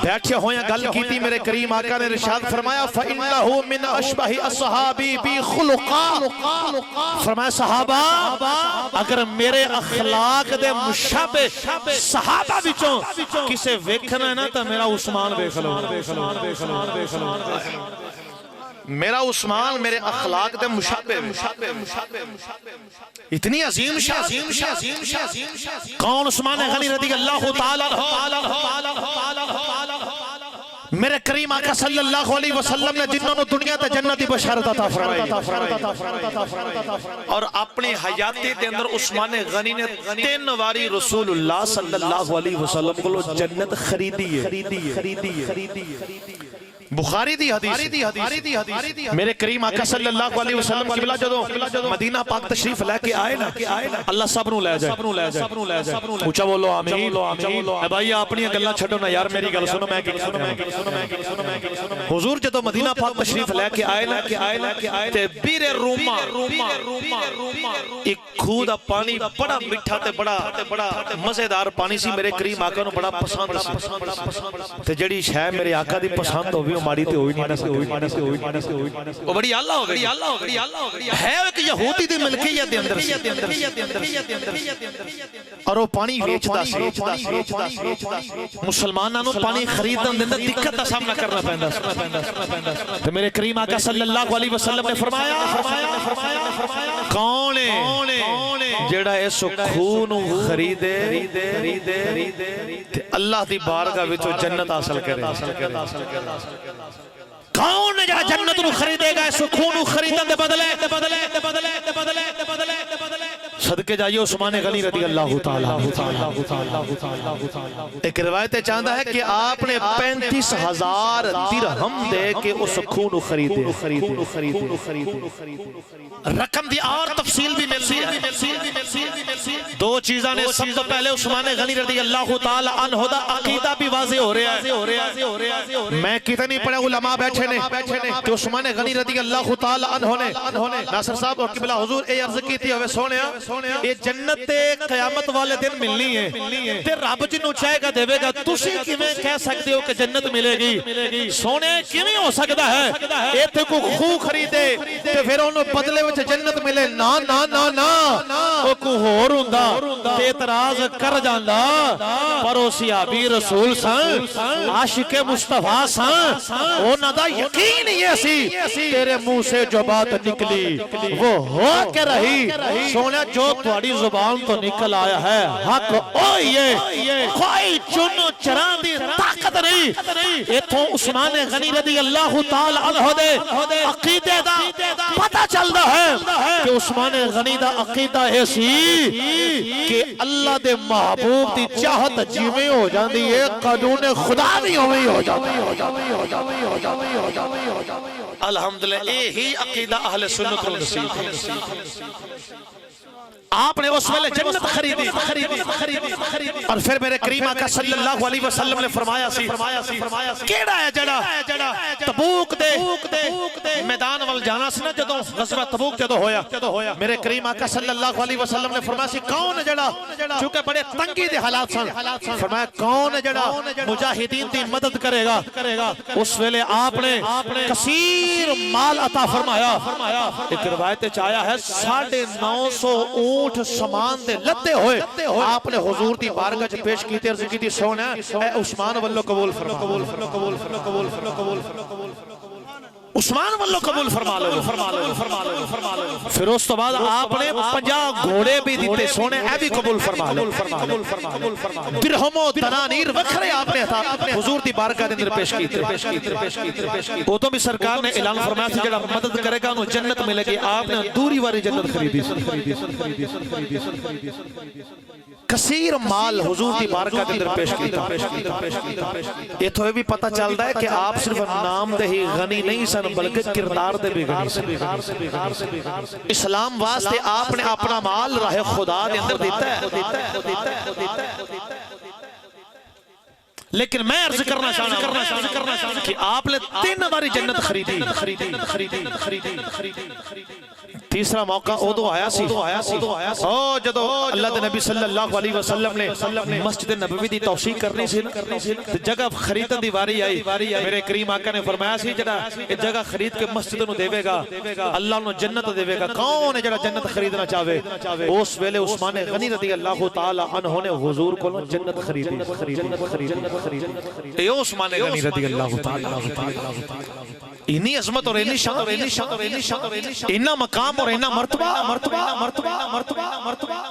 بیٹھے ہویا گل کیتی میرے کریم آقا نے رشاد فرمایا فَإِنَّهُ مِنْ أَشْبَهِ أَصْحَابِي بِي خُلُقًا فرمایا صحابہ اگر میرے اخلاق دے مشابہ صحابہ بچوں کسے ویکھنا ہے نا تو میرا عثمان دیکھ لو میرا عثمان میرے اخلاق دے مشابہ اتنی عظیم شاہ کون عثمان غنی رضی اللہ تعالیٰ میرے کریم آقا صلی اللہ علیہ وسلم نے جنہوں نے دنیا تے جنتی بشارت عطا فرمائی اور اپنی حیاتی دے اندر عثمان غنی نے 3 واری رسول اللہ صلی اللہ علیہ وسلم کو جنت خریدی ہے بخاری دی حدیث میرے کریم آقا صلی اللہ علیہ وسلم کی بلا جدو مدینہ پاک تشریف لے کے آئے نا اللہ سب نو لے جائے اونچا بولو آمین اے بھائی اپنی گلاں چھڈو نا یار میری گل سنو میں حضور جدو مدینہ پاک تشریف لے کے آئے نا تے بیر روما ایک کھو دا پانی بڑا میٹھا تے بڑا مزیدار پانی سی میرے کریم آقا نو بڑا پسند سی تے جڑی شے میرے آقا دی پسند ہوئی ماری تے ہوئی نہیں وہ بڑی اللہ ہو گئی ہے ایک یہودی دی ملکیت دے اندر اور وہ پانی ویچدا سی مسلماناں نو پانی خریدن دے اندر دقت دا سامنا کرنا پیندا تے میرے کریم آقا صلی اللہ علیہ وسلم نے فرمایا کون ہے جڑا اس کھو نو خریدے تے اللہ دی بارگاہ وچوں جنت حاصل کرے کون ہے جڑا جنت نو خریدے گا اس کھو نو خریدن دے بدلے صدقے جائیے عثمان غنی رضی اللہ تعالیٰ ایک روایت چاہتا ہے کہ آپ نے 35,000 درہم دے کے اس کھو نو خریدے رقم دی اور تفصیل بھی ملتی ہے 2 چیزاں نے سب تو پہلے عثمان غنی رضی اللہ تعالی عنہ دا عقیدہ بھی واضح ہو رہا ہے. میں کتنی پڑے علماء بیٹھے نے کہ عثمان غنی رضی اللہ تعالی عنہ نے ناصر صاحب اور قبلہ حضور اے عرض کی تھی ہوئے سونیا اے جنت قیامت والے دن ملنی ہے تے رب جنوں چاہے گا دے گا. تسی کیویں کہہ سکتے ہو کہ جنت ملے گی؟ سونے کیویں ہو سکتا ہے؟ اے تے کو خو خریدے تے پھر انہوں بدلے وچ جنت ملے؟ نا نا نا نا او کو ہور ہوندا تے اعتراض کر جاندا. پر او صحابی رسول سن، عاشق مصطفیٰ سن، انہاں دا یقین یہ سی تیرے منہ سے جو بات نکلی وہ ہو کے رہی. سونے جو تہاڈی زبان تو نکل آیا ہے حق اوہی ہے، کوئی چن چران دی طاقت نہیں. ایتھوں عثمان غنی رضی اللہ تعالی عنہ دے عقیدے دا پتہ چلدا ہے کہ عثمان غنی دا عقیدہ ایسی کہ اللہ دے محبوب دی چاہت جیویں ہو جاندی ہے قانون خدا بھی ہوئی ہو جاتی ہے. الحمدللہ یہی عقیدہ اہل سنت و نصیب ہے. آپ نے اس ویلے جنت خریدی اور پھر میرے کریم آقا صلی اللہ علیہ وسلم نے فرمایا سی کیڑا ہے جڑا تبوک دے میدان وال جانا سی نا جدوں غزوہ تبوک جدوں ہویا میرے کریم آقا صلی اللہ علیہ وسلم نے فرمایا سی کون ہے جڑا چونکہ بڑے تنگی دے حالات سن فرمایا کون ہے جڑا مجاہدین دی مدد کرے گا. اس ویلے آپ نے کثیر مال عطا فرمایا. ایک روایت چایا ہے 950 اونٹ سامان دے لتے ہوئے آپ نے حضور دی بارگاہ چ پیش کیتے عرض کیتی سونا اے عثمان واللو قبول عثمان واللو قبول فرما لو. پھر اس تو بعد آپ نے 50 گھوڑے بھی دیتے سونے اے بھی قبول فرما لو. درہم و دنانیر وکھرے آپ نے حضور دی بارگاہ دے اندر پیش کیتے. وہ تو بھی سرکار نے اعلان فرمایا تھا جڑا مدد کرے گا انہوں جنت ملے گی. آپ نے دوری واری جنت خریدی. کثیر مال حضور دی بارگاہ دے اندر پیش کیتا. یہ تو بھی پتہ چلتا ہے کہ آپ صرف نام دے ہی غنی نہیں سن بلکہ کردار دے بھی غنی سن. اسلام واسطے آپ نے اپنا مال راہ خدا دے اندر دیتا ہے. لیکن میں عرض کرنا چاہنا کہ آپ نے 3 باری جنت خریدی. تیسرا موقع ادو آیا سی جدو اللہ دے نبی صلی اللہ علیہ وسلم نے مسجد نبوی دی توسیع کرنی سی جگہ خریدن دی واری آئی. میرے کریم آقا نے فرمایا سی جڑا جگہ خرید کے مسجد نو دے گا اللہ انہوں جنت دے گا. کون ہے جڑا جنت خریدنا چاہے؟ اس ویلے عثمان غنی رضی اللہ تعالی عنہ نے حضور کو جنت خریدی. اے عثمان غنی رضی اللہ تعالی انی عظمت اور انی شان اتنا مقام اور اتنا مرتبہ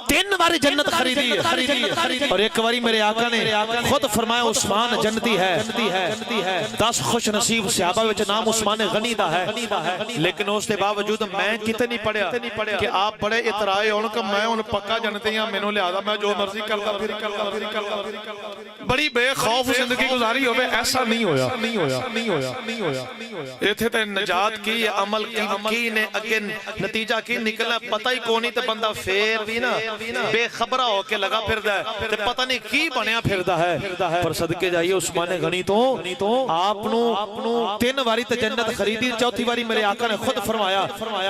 3 باری جنت خریدی ہے. اور ایک باری میرے آقا نے خود فرمایا عثمان جنتی ہے. 10 خوش نصیب صحابہ وچ نام عثمان غنی دا ہے. لیکن اس دے باوجود میں کتنی پڑھیا کہ آپ بڑے اترائے ہون کہ میں ان پکا جنتی ہاں مینوں لہذا میں جو مرضی کردا پھر بڑی بے خوف زندگی گزاری ہوئے. ایسا نہیں ہویا. ایتھے تے نجات کی عمل کی نے اگے نتیجہ کی نکلنا پتہ ہی کونی تے بندہ پھر بھی نا بے خبرہ ہو کے لگا پھردا ہے تے پتہ نہیں کی بنیا پھردا ہے. پر صدقے جائیے عثمان غنی تو آپ نو 3 باری تے جنت خریدی. 4تھی باری میرے آقا نے خود فرمایا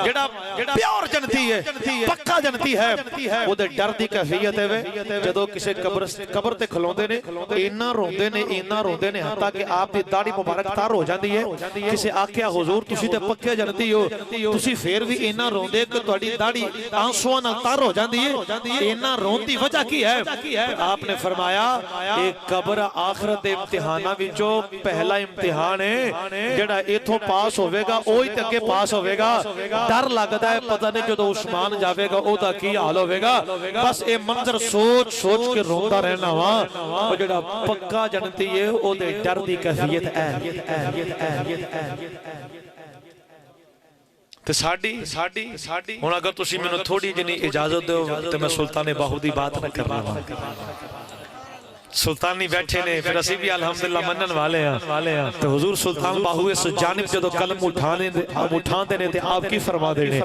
جڑا پیور جنتی ہے پکا جنتی ہے او دے ڈر دی کیفیت ہے جدوں کسے قبر تے کھلوندے نے اینا روندے نے حتیٰ کہ آپ دی داڑھی مبارک تار ہو جاندی ہے. کسے آکھیا حضور تسی تے پکے جنتی ہو تسی پھر بھی اینا روندے کہ تہاڈی داڑھی آنسواں نال تار ہو جاندی ہے. اینا رون دی وجہ کی ہے؟ آپ نے فرمایا ایک قبر آخرت دے امتحاناں وچوں پہلا امتحان ہے جڑا ایتھوں پاس ہوے گا اوہی تے اگے پاس ہوے گا. ڈر لگدا ہے پتہ نہیں جدوں عثمان جاوے گا او دا کی حال ہوے گا. بس اے منظر سوچ کے روندا رہنا وا. او جڑا پکا جنتی ہے او دے ڈر دی کیفیت ہے. تے ساڈی ہن اگر تسی مینوں تھوڑی جنی اجازت دیو تے میں سلطان باہو دی بات نہ کر رہا ہوں. سلطانی بیٹھے نے پھر اسی بھی الحمدللہ منن والے ہیں. تو حضور سلطان باہو اس جانب جدو قلم اٹھان دینے تے آپ کی فرما دینے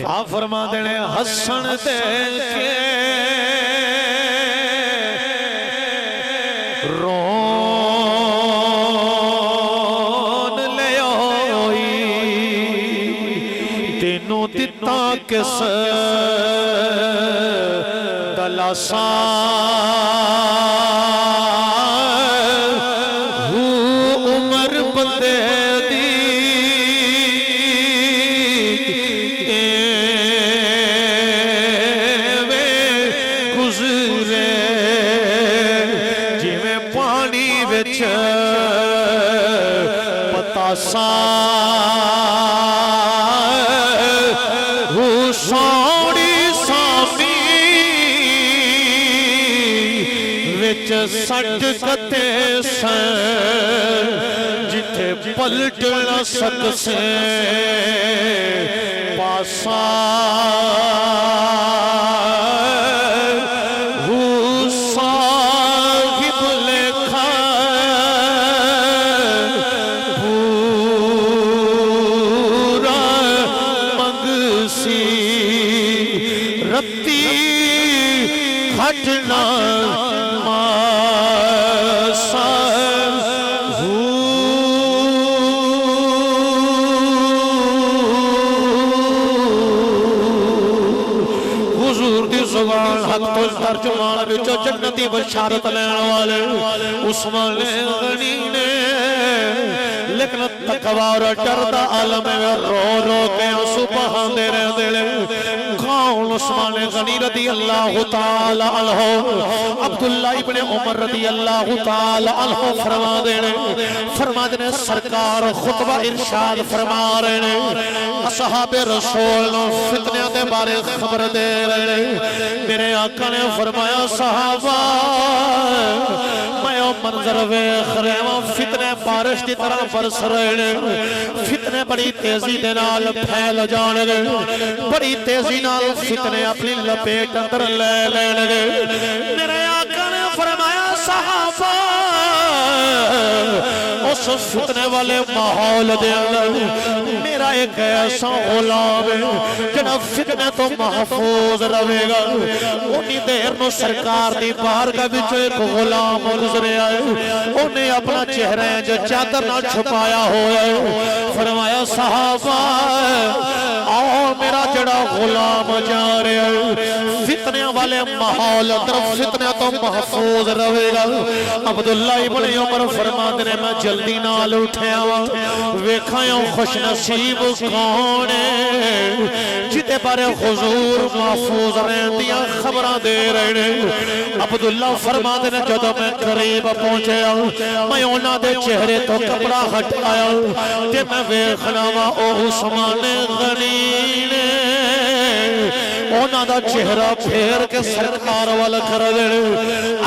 آپ فرما دینے حسن دے کے عمر بندے دی گزرے جویں پانی وچ پتاسا سوڑی سامی وچ سٹ کتے سن جتھے پلٹ نہ سکسے پاسا صاحب لکھا پورا منگسی رتی کھٹنا ماسا حضور دی زبان حق تو ترجمان بچو جنتی بشارت لین والے عثمان غنی نے لیکن تقوی اور ڈر دا عالم میں رو رو کے سبحان دے رہے دلے کون عثمان غنی رضی اللہ تعالی عنہ عبداللہ ابن عمر رضی اللہ تعالی عنہ فرما دے سرکار خطبہ ارشاد فرما رہے اصحاب رسول نو فتنہ دے بارے خبر دے رہے میرے آقا نے فرمایا صحابہ میں منظر ویکھ رہا ہوں فتنے بارش دی طرح برس رہے فتنے بڑی تیزی دے نال پھیل جان گے بڑی تیزی نال فتنے اپنی لپیٹ اندر لے لین گے میرے آقا نے فرمایا صحابہ اس فتنے والے ماحول دے اندر میرا ایک ایسا غلام ہے جنہ فتنے تو محفوظ رہے گا انہی دیر نو سرکار دی بارگاہ وچ ایک غلام گزرے آئے انہیں اپنا چہرہ جو چادر نہ چھپایا ہوا ہے فرمایا صحابہ آؤ میرا جڑا غلام جا رہے ہیں فتنے والے ماحول طرف فتنے تو محفوظ رہے گا عبداللہ ابن عمر فرماتے ہیں میں جلدی نال اٹھے آوا ویکھایوں خوش نصیب کون ہے جتے بارے حضور محفوظ رہن دیا خبرہ دے رہے عبداللہ فرماتے ہیں جدو میں قریب پہنچے میں اونا دے چہرے تو کپڑا ہٹایا تے میں ویکھناوا او عثمان غنی نے اونا دا چہرہ پھیر کے سرکار والا کر دے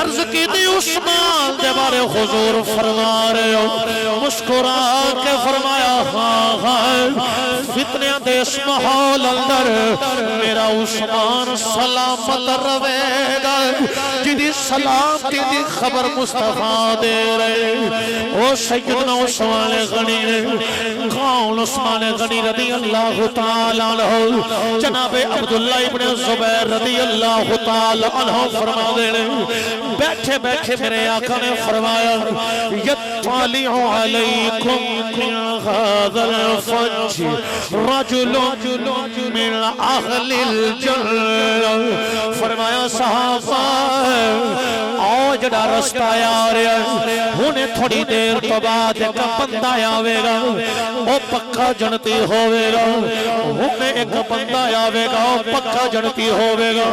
عرض کی دی عثمان دے بارے حضور فرما رہے ہو مسکرا کے فرمایا ہاں ہاں فتنے دے اس محول اندر میرا عثمان سلامت روے گا جدی سلامتی دی خبر مصطفیٰ دے رہے او سیدنا عثمان غنی نے کون عثمان غنی رضی اللہ تعالی عنہ جناب عبداللہ ابن زبیر رضی اللہ تعالی عنہ فرما دے رہے بیٹھے بیٹھے میرے آقا نے فرمایا یطالع علیکم من هذا الفج رجل من اہل الجنہ فرمایا صحابہ آؤ جڑا رستہ آ رہا انہیں تھوڑی دیر تو بعد ایک بندہ آوے گا وہ پکا جنتی ہوئے گا انہیں ایک بندہ آوے گا وہ پکا جنتی ہوئے گا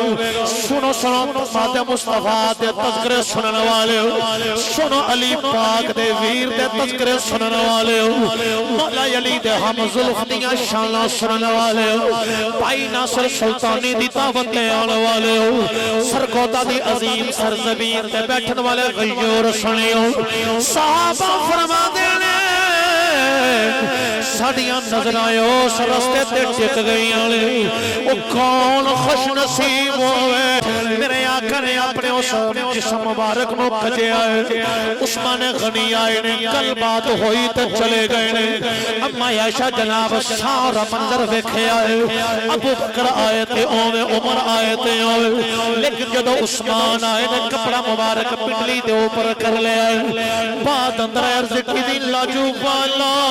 سنو سنو مات مصطفیٰ دے تذکرے سنن والے ہو سنو علی پاک دے ویر دے تذکرے سنن والے ہو مولا علی دے ہم ظلف دیاں شانہ سنن والے ہو بھائی ناصر سلطانی دی دعوت دے آنے والے ہو سرگودا دی عظیم سرزمین تے بیٹھن والے غیور سنے ہو صحابہ فرما دینے ساڑیاں نظرائیں اس رستے تے ٹک گئی آلے وہ کون خوش نصیب ہوئے میرے آقا نے اپنے اس جسم مبارک نو کجے آئے عثمان غنی آئے نے کل بات ہوئی تے چلے گئے نے اما عائشہ جناب سارا منظر ویکھے آئے ابو بکر آئے تھے اوے عمر آئے تھے اوے لیکن جدو عثمان آئے نے کپڑا مبارک پٹلی دے اوپر کر لے آئے بات اندر عرض کی دی لاجو والا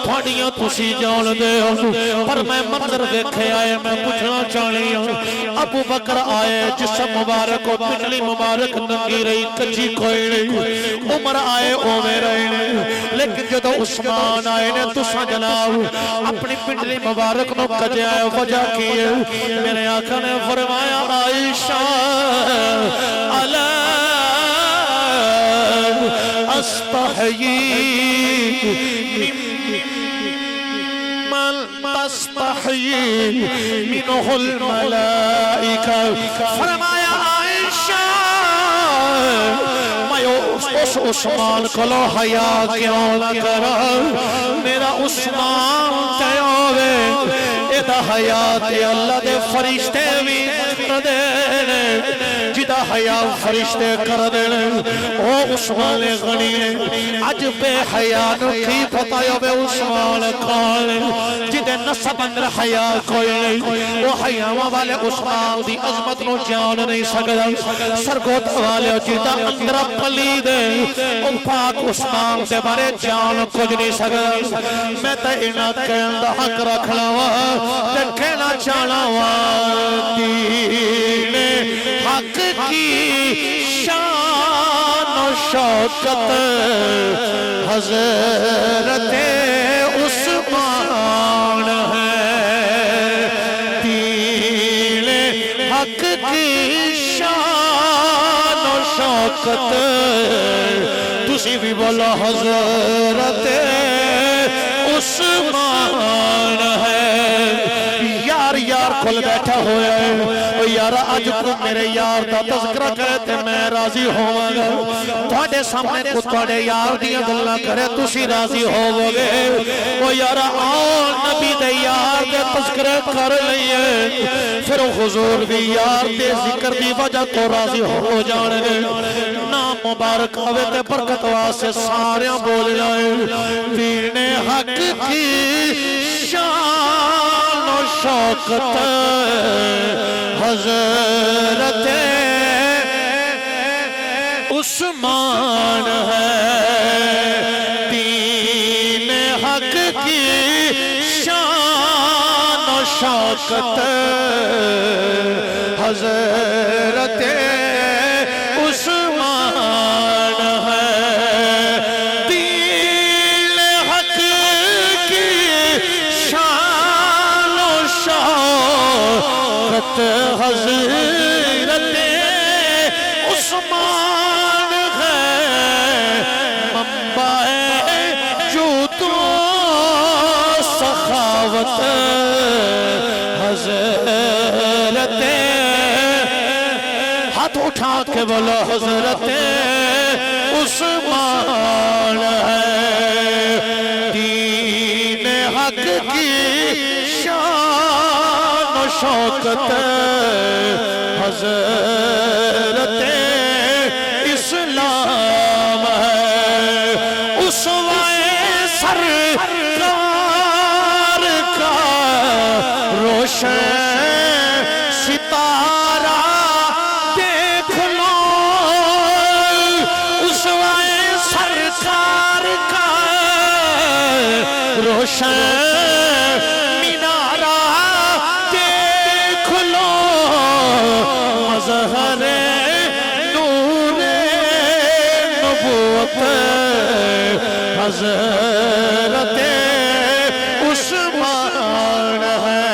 تھوڑیاں تسی جان دے ہو پر میں منظر دیکھے آئے میں پوچھنا چاہنی ہوں ابو بکر آئے جسم مبارک و پنڈلی مبارک ننگی رہی کچی کوئی نہیں عمر آئے اوے رہے لیکن جدو عثمان آئے نے تسا جناب اپنی پنڈلی مبارک نو کجے آئے وجہ کیے میرے آقا نے فرمایا عائشہ علی استحیی تستحیی منہ الملائکہ فرمایا عائشہ میں اس عثمان کو لو حیا کیوں نہ کرا میرا عثمان تیوے ایدہ حیات اللہ دے فرشتے بھی کر دینے جدہ حیا فرشتے کر دینے او عثمان غنی اج بے حیا نکی پتہ یو بے عثمان کھانے جدے نصب اندر حیا کوئی نہیں وہ حیاء والے عثمان دی عظمت نو جان نہیں سکتا سرگوت والے جدہ اندر پلی دے ان پاک عثمان دے بارے جان کچھ نہیں سکتا میں تا انہا کہندہ حق رکھ لوا تے کہنا چانا وا دین حق کی شان و شوکت حضرت عثمان ہے دین حق کی شان و شوکت تسی بھی بولا حضرت عثمان ہے یار کھل بیٹھا ہویا ہے یار آج کو میرے یار دا تذکرہ کرے تے میں راضی ہوں گا تھوڑے سامنے کو تھوڑے یار دیا گلہ کرے تسی راضی ہو گے وہ یار آؤ نبی دے یار دے تذکرہ کر لئیے پھر حضور بھی یار دے ذکر دی وجہ تو راضی ہو جانے گے نام مبارک ہوئے تے برکت واسے ساریاں بول جائے دین حق کی شان و شوکت حضرت عثمان ہے دین حق کی شان و شوکت حضرت عثمان ہے دین حق کی شان و شوکت حضرت عثمان ہے منبع جود و سخاوت حضرت ہاتھ اٹھا کے بولا حضرت عثمان ہے دین حق کی شان و شوکت حضرت اسلام ہے اسوائے سرکار کا روشن ستارہ دیکھ لو اسوائے سرکار کا روشن مینارہ دیکھ لو مظہر نور نبوت حضرت عثمان ہے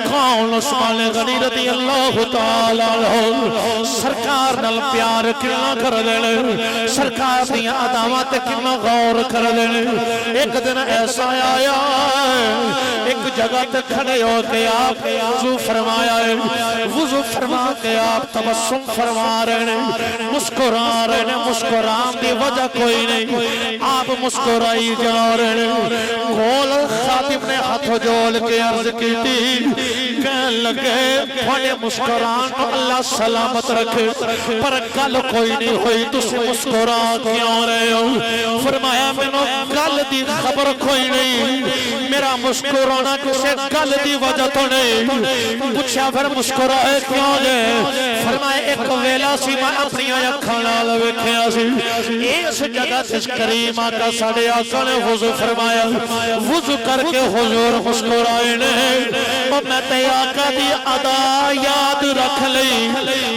کون عثمان غنی رضی اللہ تعالیٰ عنہ سرکار نال پیار کنا کر دینے سرکار دیا عدامات کنا غور کر دینے ایک دن ایسا آیا ایک جگہ تے کھڑے ہو کے آپ وضو فرمایا ہے وضو فرما کے آپ تبسم فرما رہے ہیں مسکرا رہے ہیں مسکران دی وجہ کوئی نہیں آپ مسکرائی جا رہے ہیں گول خاتم نے ہاتھ جول کے عرض کی تھی کہنے لگے تھوڑے مسکران اللہ سلامت رکھے پر گل کوئی نہیں ہوئی تُسے مسکرا کیوں رہے ہو فرمایا میں نو گل دی خبر کوئی نہیں میرا مسکرانا کسے گل دی وجہ تو نہیں پوچھا پھر مسکرائے کیوں جے فرمائے ایک ویلا سی میں اپنی اکھاں نال ویکھیا سی اس جگہ جس کریم آقا ساڈے آقا نے وضو فرمایا وضو کر کے حضور مسکرائے نے اور میں تے آقا دی ادا یاد رکھ لئی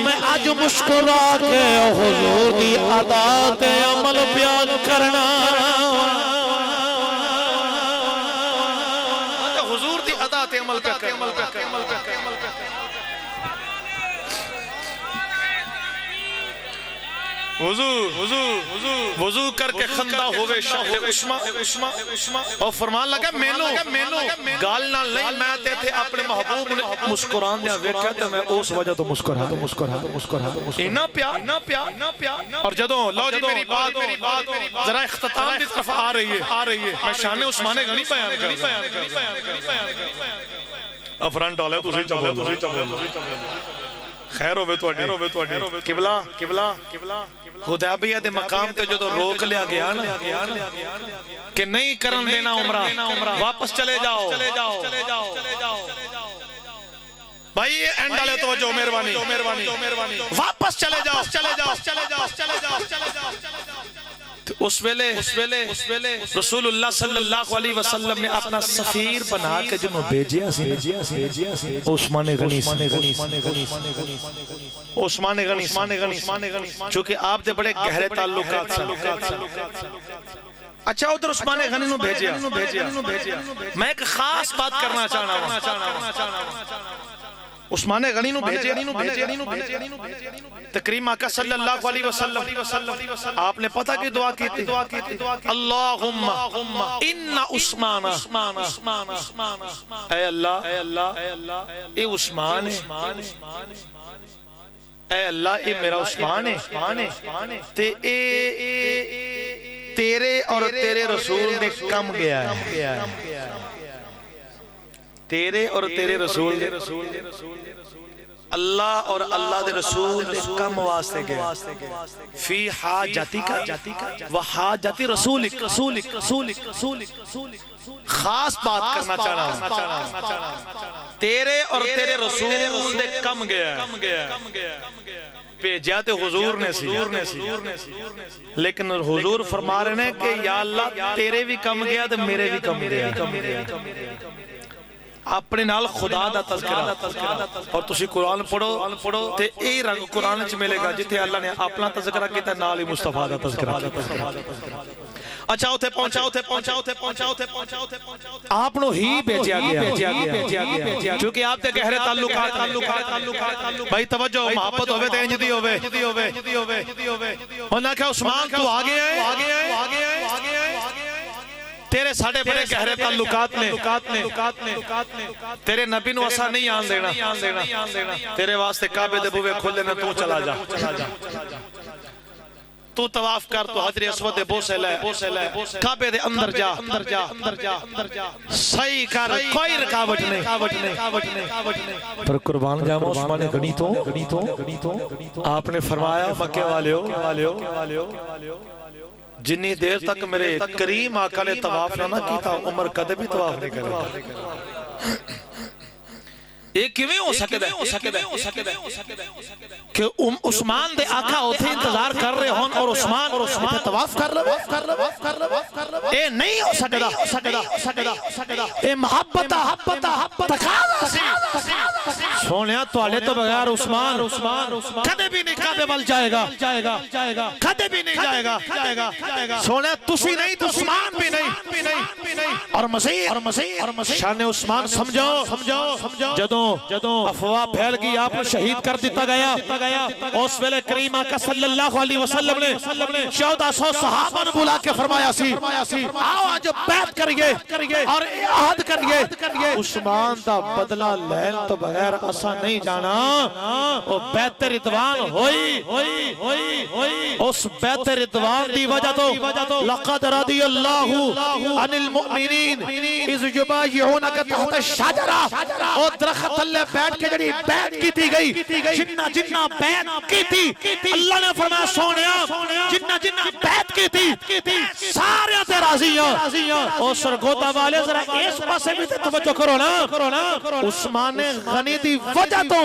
میں آج مسکرا کے حضور دی ادا تے عمل بیان کرنا حضور دی ادا تے عمل پہ وضو کر کے خندہ ہوئے شاہ عثمان اور فرمان لگا مینو گال نہ لئی میں تے تھے اپنے محبوب نے مسکران دیا ویکھا تے میں اس وجہ تو مسکرا اینا پیار اور جدوں لو جی میری بات ذرا اختتام دی طرف آ رہی ہے میں شان عثمان غنی بیان کر افران ڈالے تو چلو خیر ہوئے تو اڈی قبلہ حدیبیہ دے مقام تے جو تو روک لیا گیا نا کہ نہیں کرن دینا عمرہ واپس چلے جاؤ بھائی یہ اینڈ ڈالے تو جو مہربانی واپس چلے جاؤ اس ویلے رسول اللہ صلی اللہ علیہ وسلم نے اپنا سفیر بنا کے جنہوں بھیجیا سی عثمان غنی چونکہ آپ دے بڑے گہرے تعلقات سے اچھا ادھر عثمان غنی نو بھیجیا میں ایک خاص بات کرنا چاہنا عثمان غنی نو بھیجے تکریم آقا صلی اللہ علیہ وسلم آپ نے پتہ کی دعا کی تھی اللہم ان عثمان اے اللہ اے عثمان اے اللہ اے میرا عثمان ہے تیرے اور تیرے رسول نے کم گیا ہے تیرے اور تیرے رسول اللہ اور اللہ دے رسول نے کم واسطے گیا فی حاجتی کا و حاجتی رسولک خاص بات کرنا چاہنا تیرے اور تیرے رسول نے کم گیا بھیجا تے حضور نے سی لیکن حضور فرما رہے ہیں کہ یا اللہ تیرے بھی کم گیا تے میرے بھی کم گیا اپنے نال خدا دا تذکرہ اور تسی قرآن پڑھو تے اے رنگ قرآن چ ملے گا جتے اللہ نے اپنا تذکرہ کیتا نال ہی مصطفیٰ دا تذکرہ اچھا اوتھے پہنچا آپ نو ہی بھیجیا گیا چونکہ آپ تے گہرے تعلقات بھائی توجہ محبت ہوئے تے انج دی ہوئے انہاں کہا عثمان تو آگے آئے تیرے ساڑھے بڑے گہرے تعلقات نے تیرے نبی نو اسا نہیں آن دینا تیرے واسطے کعبے دے بوے کھولے نہ تو چلا جا تو طواف کر تو حجر اسود دے بوسے لے کعبے دے اندر جا صحیح کر کوئی رکاوٹ نہیں پر قربان جاؤں عثمان غنی تو آپ نے فرمایا مکے والیو جنی دیر تک میرے کریم آقا نے طواف نہ کیتا عمر کدے بھی طواف نہیں کرے ایک کیویں ہو سکتا ہے کہ عثمان دے آقا ہوتے انتظار کر رہے ہون اور عثمان طواف کر لو اے نہیں ہو سکتا اے محبت تقاضا سی سونیا توالے تو بغیر عثمان کدے بھی نہیں کعبے وال جائے گا کدے بھی نہیں جائے گا سونیا تسی نہیں تو عثمان بھی نہیں اور مسیح شان عثمان سمجھو جدوں افواہ پھیل گئی آپ کو شہید کر دیتا گیا اس ویلے کریم آقا صلی اللہ علیہ وسلم نے 1400 صحابہ نے بلا کے فرمایا سی آؤ آج بیعت کریے اور عہد کریے عثمان دا بدلہ لین تو بغیر اسا نہیں جانا وہ بیعت رضوان ہوئی اس بیعت رضوان دی وجہ تو لقد رضی اللہ عن المؤمنین اذ یبایعونک تحت الشجرہ اور درخت تھلے بیٹھ کے جڑی بیعت کی گئی جنہ جنہ بیعت کی تھی اللہ نے فرمایا سونیا جنہ جنہ بیعت کی تھی سارے تے راضی ہیں او سرگودا والے ذرا اس پاسے بھی توجہ کرو نا عثمان غنی دی وجہ تو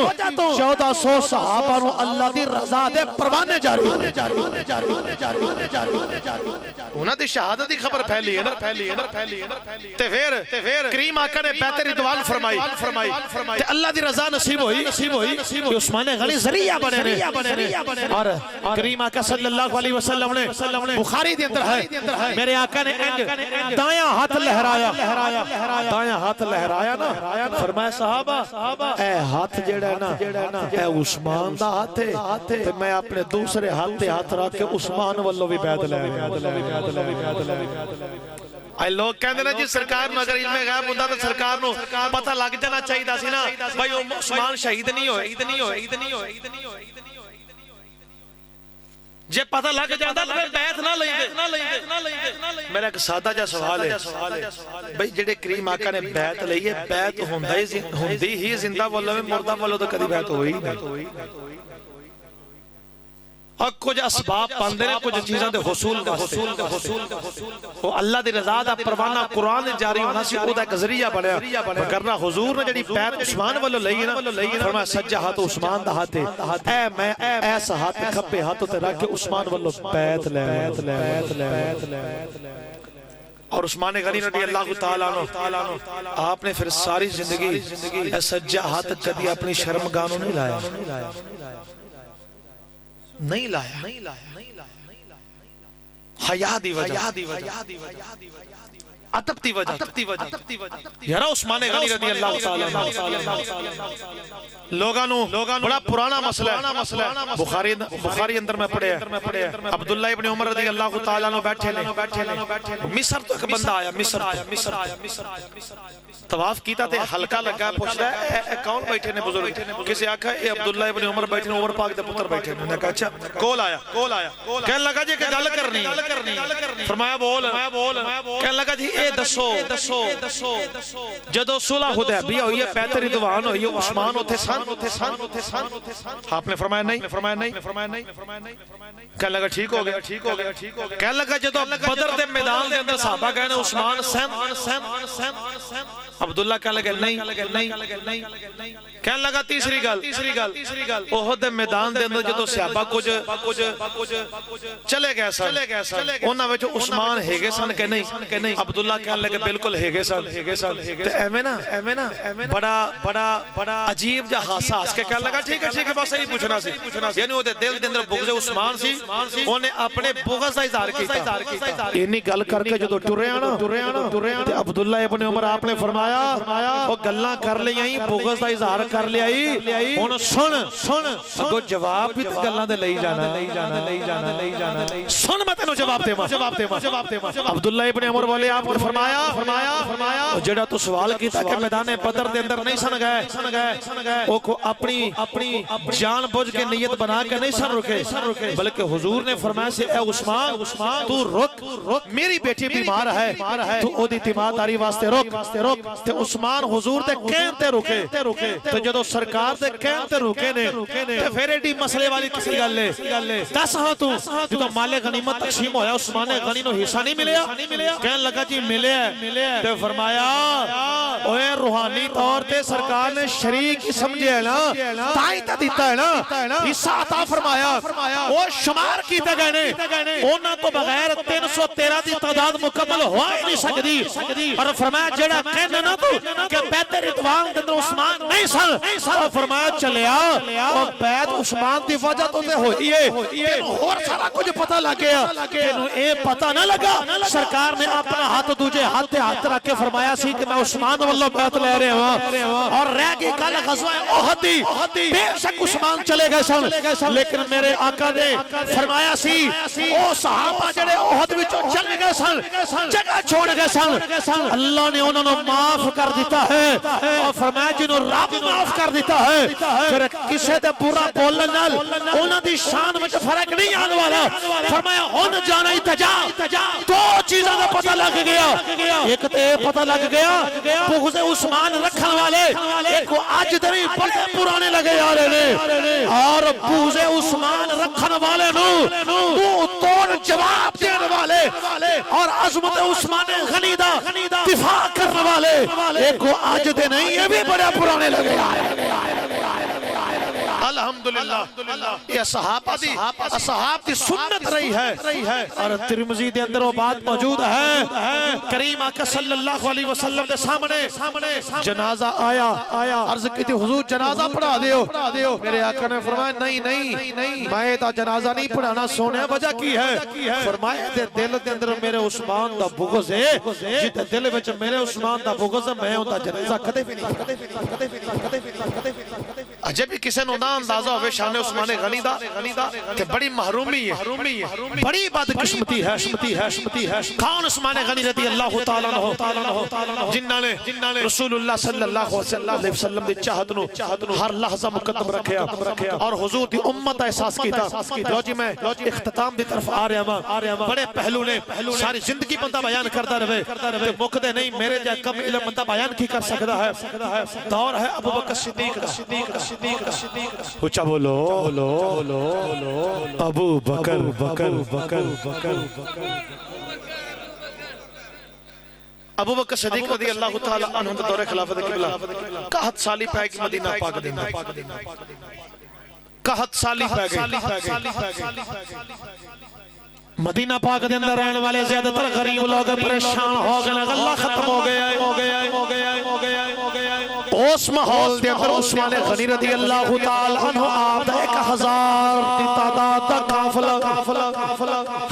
1400 صحابہ نو اللہ دی رضا دے پروانے جاری انہاں دی شہادت دی خبر پھیلی ہے نا تے پھر کریم آقا نے بیعت رضوان فرمائی تے اللہ دی رضا نصیب ہوئی کہ عثمان غنی ذریعہ بنے نے اور کریم آقا صلی اللہ علیہ وسلم نے بخاری دی اندر ہے میرے آقا نے دایاں ہاتھ لہرایا نا فرمایا صحابہ اے ہاتھ جڑا ہے نا اے عثمان دا ہاتھ ہے تے میں اپنے دوسرے ہاتھ تے ہاتھ رکھ کے عثمان والوں بھی بیعت لے آئے لوگ کہندے نا جی سرکار نو اگر علم غیب ہوندا تے سرکار نو پتہ لگ جانا چاہیدا سی نا بھائی عثمان شہید نہیں ہوئے جے پتہ لگ جاندا تے بیعت نہ لیندے میرا ایک سادہ جا سوال ہے بھائی جڑے کریم آقا نے بیعت لئی ہے بیعت ہوندی ہی زندہ والوں میں مردہ والوں تو کدی بیعت ہوئی نہیں اور کچھ اسباب پاندے نے کچھ چیزاں دے حصول وہ اللہ دی رضا دا پروانہ قرآن جاری ہونا سی او دا ایک ذریعہ بنیا مگرنہ حضور نے جڑی بیعت عثمان والو لئی نا فرمایا سجا ہاتھ عثمان دا ہاتھ اے میں ایسا ہاتھ کھپے ہاتھوں تے رکھ کے عثمان والو بیعت لے اور عثمان غنی رضی اللہ تعالیٰ عنہ آپ نے پھر ساری زندگی سجا ہاتھ کبھی اپنی شرمگاہوں نہیں لایا حیا دی وجہ ادب دی وجہ یارا عثمان غنی رضی اللہ تعالیٰ عنہ لوگوں بڑا پرانا مسئلہ ہے بخاری اندر میں پڑھے عبداللہ ابن عمر رضی اللہ تعالیٰ عنہ بیٹھے لیں مصر تو ایک بندہ آیا مصر طواف کیتا تے ہلکا لگا پوچھ رہا ہے اے کون بیٹھے نے بزرگ کسی آکھا اے عبداللہ ابن عمر بیٹھے نے عمر پاک دے پتر بیٹھے نے کہا اچھا کول آیا کہنے لگا جی کہ گل کرنی فرمایا بول کہنے لگا جی اے دسو جدو صلح حدیبیہ ہوئی ہے بیعت رضوان ہوئی ہے عثمان ہوتے سن آپ نے فرمایا نہیں کہنے لگا ٹھیک ہو گیا کہنے لگا جدو بدر دے میدان دے اندر صحابہ کہنے عثمان سین عبداللہ کہنے لگا نہیں کہنے لگا تیسری گل احد دے میدان دے اندر جدو صحابہ کچھ چلے گئے سن انہاں وچ عثمان ہیگے سن کہ نہیں عبداللہ کہنے لگا بالکل ہیگے سن تے ایویں نا بڑا عجیب جا حادثہ اس کے کہنے لگا ٹھیک ہے بس یہی پوچھنا سی یعنی وہ دل دے اندر بغض عثمان سی انہیں اپنے بغض دا اظہار کیتا انی گل کر کے جدو ٹرے آنا تے عبداللہ ابن عمر آپ نے فرمایا وہ گلاں کر لے آئی بغض دا اظہار کر لے آئی ہن سن اگو جواب بھی گلاں دے لئی جانا سن میں تینوں جواب دے عبداللہ ابن عمر والے آپ نے فرمایا جڑا تو سوال کیتا کہ میدان بدر دے اندر نہیں سن گئے او کو اپنی جان بوجھ کے نیت بنا کے نہیں سن رکے بلکہ حضور نے فرمایا سے اے عثمان تو رک میری بیٹی بیمار ہے تو او دی تیمارداری واسطے رک تے عثمان حضور دے کہن تے رکے تو جدو سرکار دے کہن تے رکے نے تے پھر ایڈی مسئلے والی کسی گل لے دس ہاں تو جدو مال غنیمت تقسیم ہویا عثمان غنی نو حصہ نہیں ملیا کہن لگا جی ملے تے فرمایا اوے روحانی طور تے سرکار نے شریک ہی سمجھے ہے نا تائیں تے دیتا ہے نا حصہ عطا فرمایا وہ شمار کیتے گئے نے اونا تو بغیر 313 دی تعداد مکمل ہوا ہی نہیں سکتی اور فرمایا جڑا کہنا نا تو کہ بیعت رضوان دے اندر عثمان نہیں سن اور فرمایا چلیا اور بیعت عثمان دی وجہ تو تے ہوئی ہے اور سارا کچھ پتہ لگ گیا تینوں اے پتہ نہ لگا سرکار نے اپنا ہاتھ دوجے ہاتھ رکھ کے فرمایا سی کہ میں عثمان واللہ بیعت لے رہے ہوں اور رہ گئی کل غزوہ احد بے شک عثمان چلے گئے سن لیکن میرے آقا نے فرمایا سی او صحابہ جڑے احد وچوں چل گئے سن جگہ چھوڑ گئے سن اللہ نے انہوں نے معاف کر دیتا ہے اور فرمایا جنہوں رب معاف کر دیتا ہے پھر کسے دے برا بولن نال انہوں دی شان وچ فرق نہیں آنے والا فرمایا ہن جانا ہی تجا دو چیزوں کا پتہ لگ گیا ایک تے پتہ لگ گیا بغض عثمان رکھن والے ایک اج دے بڑے پرانے لگے آ رہے نے اور بغض عثمان رکھن والے نو منہ توڑ جواب دین والے اور عظمت عثمان غنی دا دفاع کرنے والے ایک اج دے نہیں یہ بھی بڑے پرانے لگے آ رہے ہیں الحمدللہ یہ اصحاب دی سنت رہی ہے اور ترمذی دے اندر وہ بات موجود ہے کریم آقا صلی اللہ علیہ وسلم دے سامنے جنازہ آیا عرض کی تھی حضور جنازہ پڑھا دیو میرے آقا نے فرمایا نہیں میں تا جنازہ نہیں پڑھانا سونے وجہ کی ہے فرمایا دے دل دے اندر میرے عثمان دا بغض ہے جتے دل وچ میرے عثمان دا بغض ہے میں ان دا جنازہ کدے بھی نہیں اجے بھی کسے نو نہ اندازہ ہوئے شان عثمان غنی دا کہ بڑی محرومی ہے بڑی بدقسمتی ہے کون عثمان غنی رضی اللہ تعالیٰ عنہ جنہاں نے رسول اللہ صلی اللہ علیہ وسلم دی چاہت نو ہر لحظہ مقدم رکھیا اور حضور دی امت احساس کیتا لو جی میں اختتام دی طرف آ رہا ہاں بڑے پہلو نے ساری زندگی بندہ بیان کرتا رہے تے مکدے نہیں میرے جائے کم علم بندہ بیان کی کر سکتا ہے دور ہے ابو بکر صدیق اچھا بولو ابو بکر ابو بکر صدیق رضی اللہ تعالی عنہ دور خلافت قبلہ 61 سالی پہ گئی مدینہ پاک دے میں 61 سالی پہ گئی مدینہ پاک دے اندر رہنے والے زیادہ تر غریب لوگ پریشان ہو گئے اللہ ختم ہو گیا اس ماحول دے اندر عثمان غنی رضی اللہ تعالی عنہ آپ 1000 دی تعداد دا قافلہ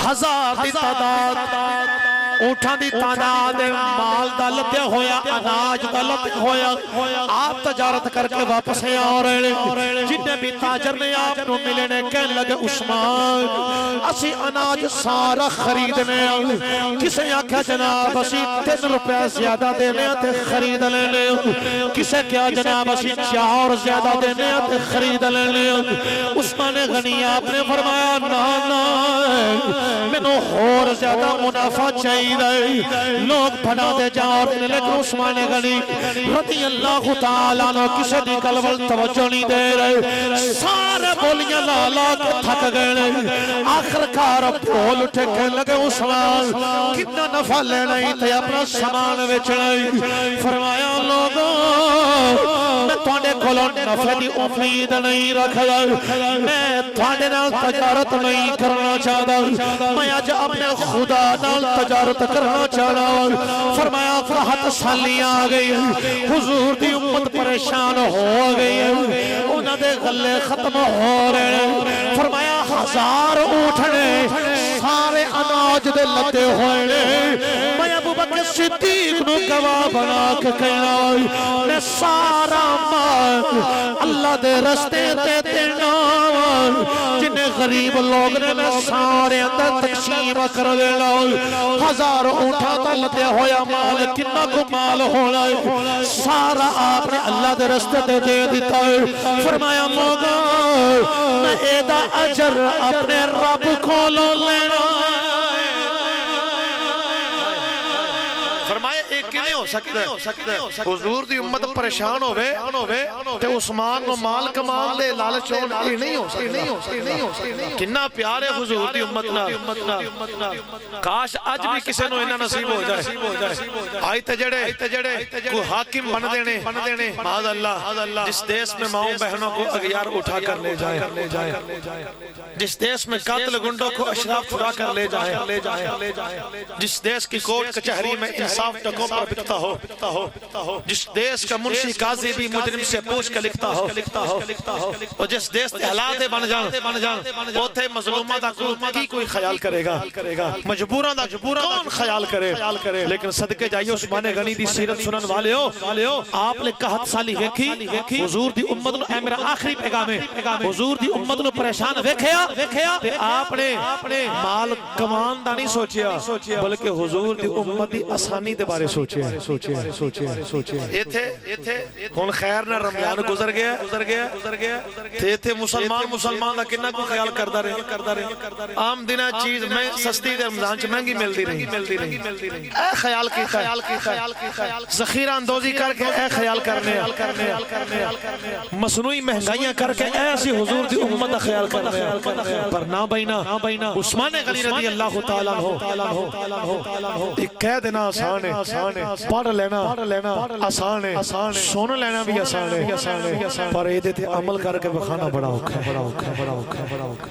1000 دی تعداد اونٹاں دی تعداد مال دا لدیا ہویا اناج دا لدیا ہویا آپ تجارت کر کے واپس آ رہے ہیں جنہیں بھی تاجر نے آپ نو ملے نے کہنے لگے عثمان اسی اناج سارا خریدنے کسے آکھا جناب اسی 3 روپے زیادہ دینے تے خرید لینے کسے کیا جناب اسی 4 زیادہ دینے تے خرید لینے عثمان غنی آپ نے فرمایا نا میں نو اور زیادہ منافع چاہیے لوگ بنا دے جا اور لیکن عثمان غنی رضی اللہ تعالیٰ عنہ کسے دی قلبل توجہ نہیں دے رہے سارے بولیاں لالا کے تھک گئے آخر کار بول اٹھے کہ لگے عثمان کتنا نفع لینا ہی تھے اپنا سامان وچنا فرمایا لوگوں میں توانے کولوں نفع دی امید نہیں رکھا میں توانے نال تجارت نہیں کرنا چاہتا میں آج اپنے خدا نال تجارت کرنا چاہتا فرمایا فرحت سالیاں آ گئی حضور دی امت پریشان ہو گئی انہاں دے غلے ختم ہو رہے فرمایا 1000 اونٹنے سارے اناج دے لتے ہوئے میں ابو بکر صدیق نو گواہ بنا کے کہنا میں سارا مال اللہ دے رستے تے دینا جنہیں غریب لوگ نے میں سارے اندر تقسیم کر دینا 1000 اونٹا تلتے ہویا مال کنا کو مال ہونا سارا آپ نے اللہ دے رستے تے دے دیتا ہے فرمایا موگا میں ایدہ اجر اپنے رب کو لو لینا فرمایا ایک کنے ہو سکتا ہے حضور دی امت پریشان ہوئے تے عثمان نو مال کمان دے لالچ ہونے نہیں ہو سکتا کنا پیارے حضور دی امتنا کاش آج بھی کسے نو انہا نصیب ہو جائے آئی تجڑے کوئی حاکم بن دینے معاذ اللہ جس دیس میں ماؤں بہنوں کو اغیار اٹھا کر لے جائے جس دیس میں قاتل گنڈوں کو اشراف چھڑا کر لے جائے جس دیس کی کوٹ کچہری میں انصاف ٹکوں پر بکتا ہو جس دیس کا منشی قاضی بھی مجرم سے پوچھ کر لکھتا ہو اور جس دیس کے حالات بن جان وہ تھے مظلومہ دا کوئی خیال کرے گا مجبورہ دا کون خیال کرے لیکن صدقے جائیے عثمان غنی دی سیرت سنن والے ہو آپ نے 61 سالی ویکھی حضور دی امت نو اے میرا آخری پیغام ہے حضور دی امت نو پریشان ویکھیا تے آپ نے مال کمان دا نہیں سوچیا بلکہ حضور دی امت دی آسانی دے بارے سوچیا ایتھے ہن خیر نہ رمضان گزر گیا تے ایتھے مسلمان دا کنا کو خیال کردا رہے عام دناں چیز میں سستی تے رمضان چ مہنگی ملدی رہی اے خیال کیتا ذخیرہ اندوزی کر کے اے خیال کرنے مصنوعی مہنگائیاں کر کے اے اسی حضور دی امت دا خیال کرنے پر نہ بینا عثمان غنی رضی اللہ تعالیٰ عنہ ایک کہہ دینا آسان ہے پڑھ لینا آسان ہے سن لینا بھی آسان ہے پر یہ دیتے عمل کر کے بخانا بڑا اوکھا ہے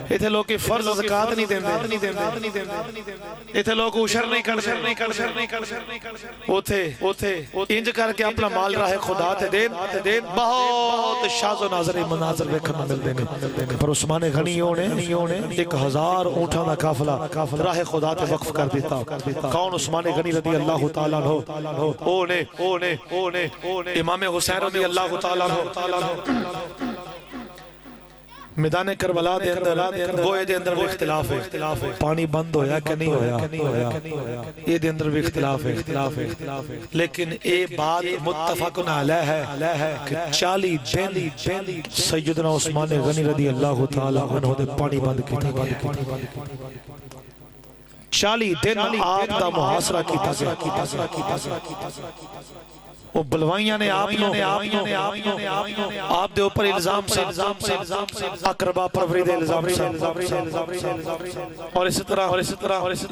ایتھے لوگ کی فرض زکاة نہیں دیندے ایتھے لوگ اشر نہیں کرتے اوتھے انج کر کے اپنا مال راہ خدا تے دین بہت شاز و ناظر مناظر دیکھنا مل دینے پر عثمان غنی ہونے 1000 اونٹاں دا قافلہ راہ خدا تے وقف کر دیتا کون عثمان غنی رضی اللہ تعالیٰ عنہ اونے امام حسین رضی اللہ تعالیٰ عنہ میدان کربلا دے اندر گوئے دے اندر بھی اختلاف ہے پانی بند ہویا کہ نہیں ہویا یہ دے اندر بھی اختلاف ہے لیکن اے بات متفقن علیہ ہے کہ 40 دن سیدنا عثمان غنی رضی اللہ تعالیٰ عنہ دے پانی بند کیتا 40 دن آپ دا محاصرہ کیتا گیا وہ بلوائیاں نے آپ دے اوپر الزام سے اقربا پروری دے الزام سے اور اسی طرح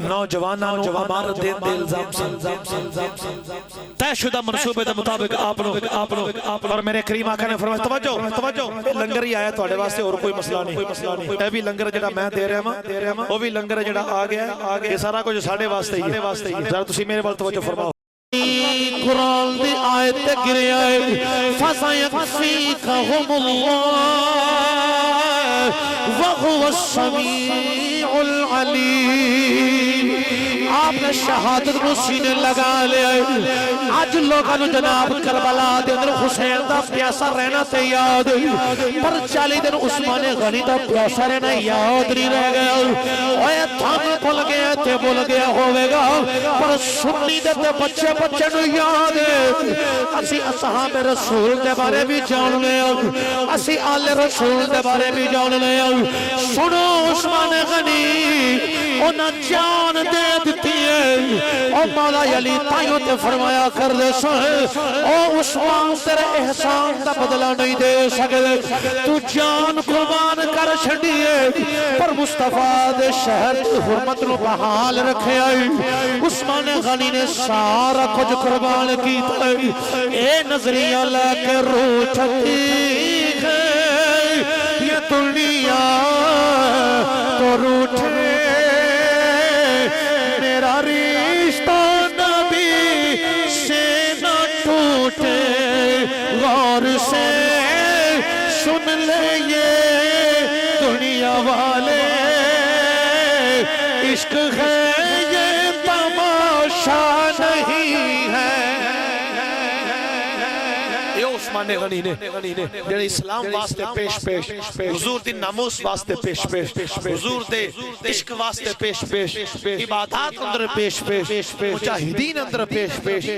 نوجوانوں امارت دین دے الزام سے طے شدہ منصوبے دے مطابق آپ اور میرے کریم آقا نے فرمایا توجہ لنگر ہی آیا تھوڑے واسطے اور کوئی مسئلہ نہیں اے بھی لنگر جڑا میں دے رہا ہوں وہ بھی لنگر جڑا آ گیا یہ سارا کچھ ساڑھے واسطے ہی ذرا تسی میرے وال توجہ فرماؤ قرآن دی آیت گرے آئے فَسَيَكْفِيكَهُمُ اللَّهُ وَهُوَ السَّمِيعُ الْعَلِيمُ آپ نے شہادت کو سینے لگا لے آج لوگاں جناب کربلا دے اندر حسین دا پیاسا رہنا تے یاد پر 40 دن عثمان غنی دا پیاسا رہنا یاد نہیں رہ گیا اوہ تھام بھول گیا تے بھول گیا ہوئے گا پر سنی دے تے بچے نو یاد اسی اصحاب رسول دے بارے بھی جان لے اسی آل رسول دے بارے بھی جان لے سنو عثمان غنی انہاں جان دے دیتی ہے اور مولا علی تائیوں تے فرمایا کر دے سن او عثمان تیرے احسان دا بدلہ نہیں دے سکتے تو جان قربان کر چھڑیے پر مصطفیٰ دے شہر کی حرمت نو بحال رکھے آئی عثمان غنی نے سارا کچھ قربان کیتا ہے اے نظریہ لے کے روح چھتی ہے یہ دنیا تو روٹھے میرا رشتہ نبی سے نہ ٹوٹے غور سے سن لے یہ دنیا والے عشق ہے یہ تماشا نہیں ہے عثمان غنی نے جڑے اسلام واسطے پیش حضور دی ناموس واسطے پیش حضور دے عشق واسطے پیش عبادات اندر پیش مجاہدین اندر پیش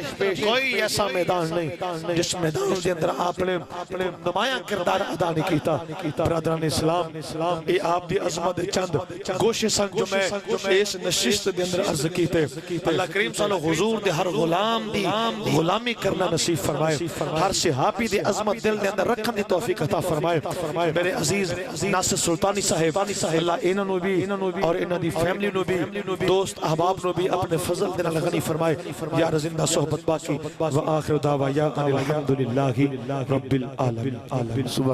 کوئی ایسا میدان نہیں جس میدان دے اندر آپ نے نمایاں کردار ادا نہیں کیتا برادران اسلام اے آپ دی عظمت چند گوشے سن جو میں اس نشست دے اندر عرض کیتے اللہ کریم صلی اللہ حضور دے ہر غلام دی غلامی کرنا نصیب فرمائے ہر صحابی دی عظمت دل دے اندر رکھن دی توفیق عطا فرمائے میرے عزیز ناصر سلطانی صاحب اللہ انہوں بھی اور انہوں دی فیملی نو بھی دوست احباب نو بھی اپنے فضل دن غنی فرمائے یا رزندہ صحبت باقی و آخر دعویٰ یا الحمدللہ رب العالمین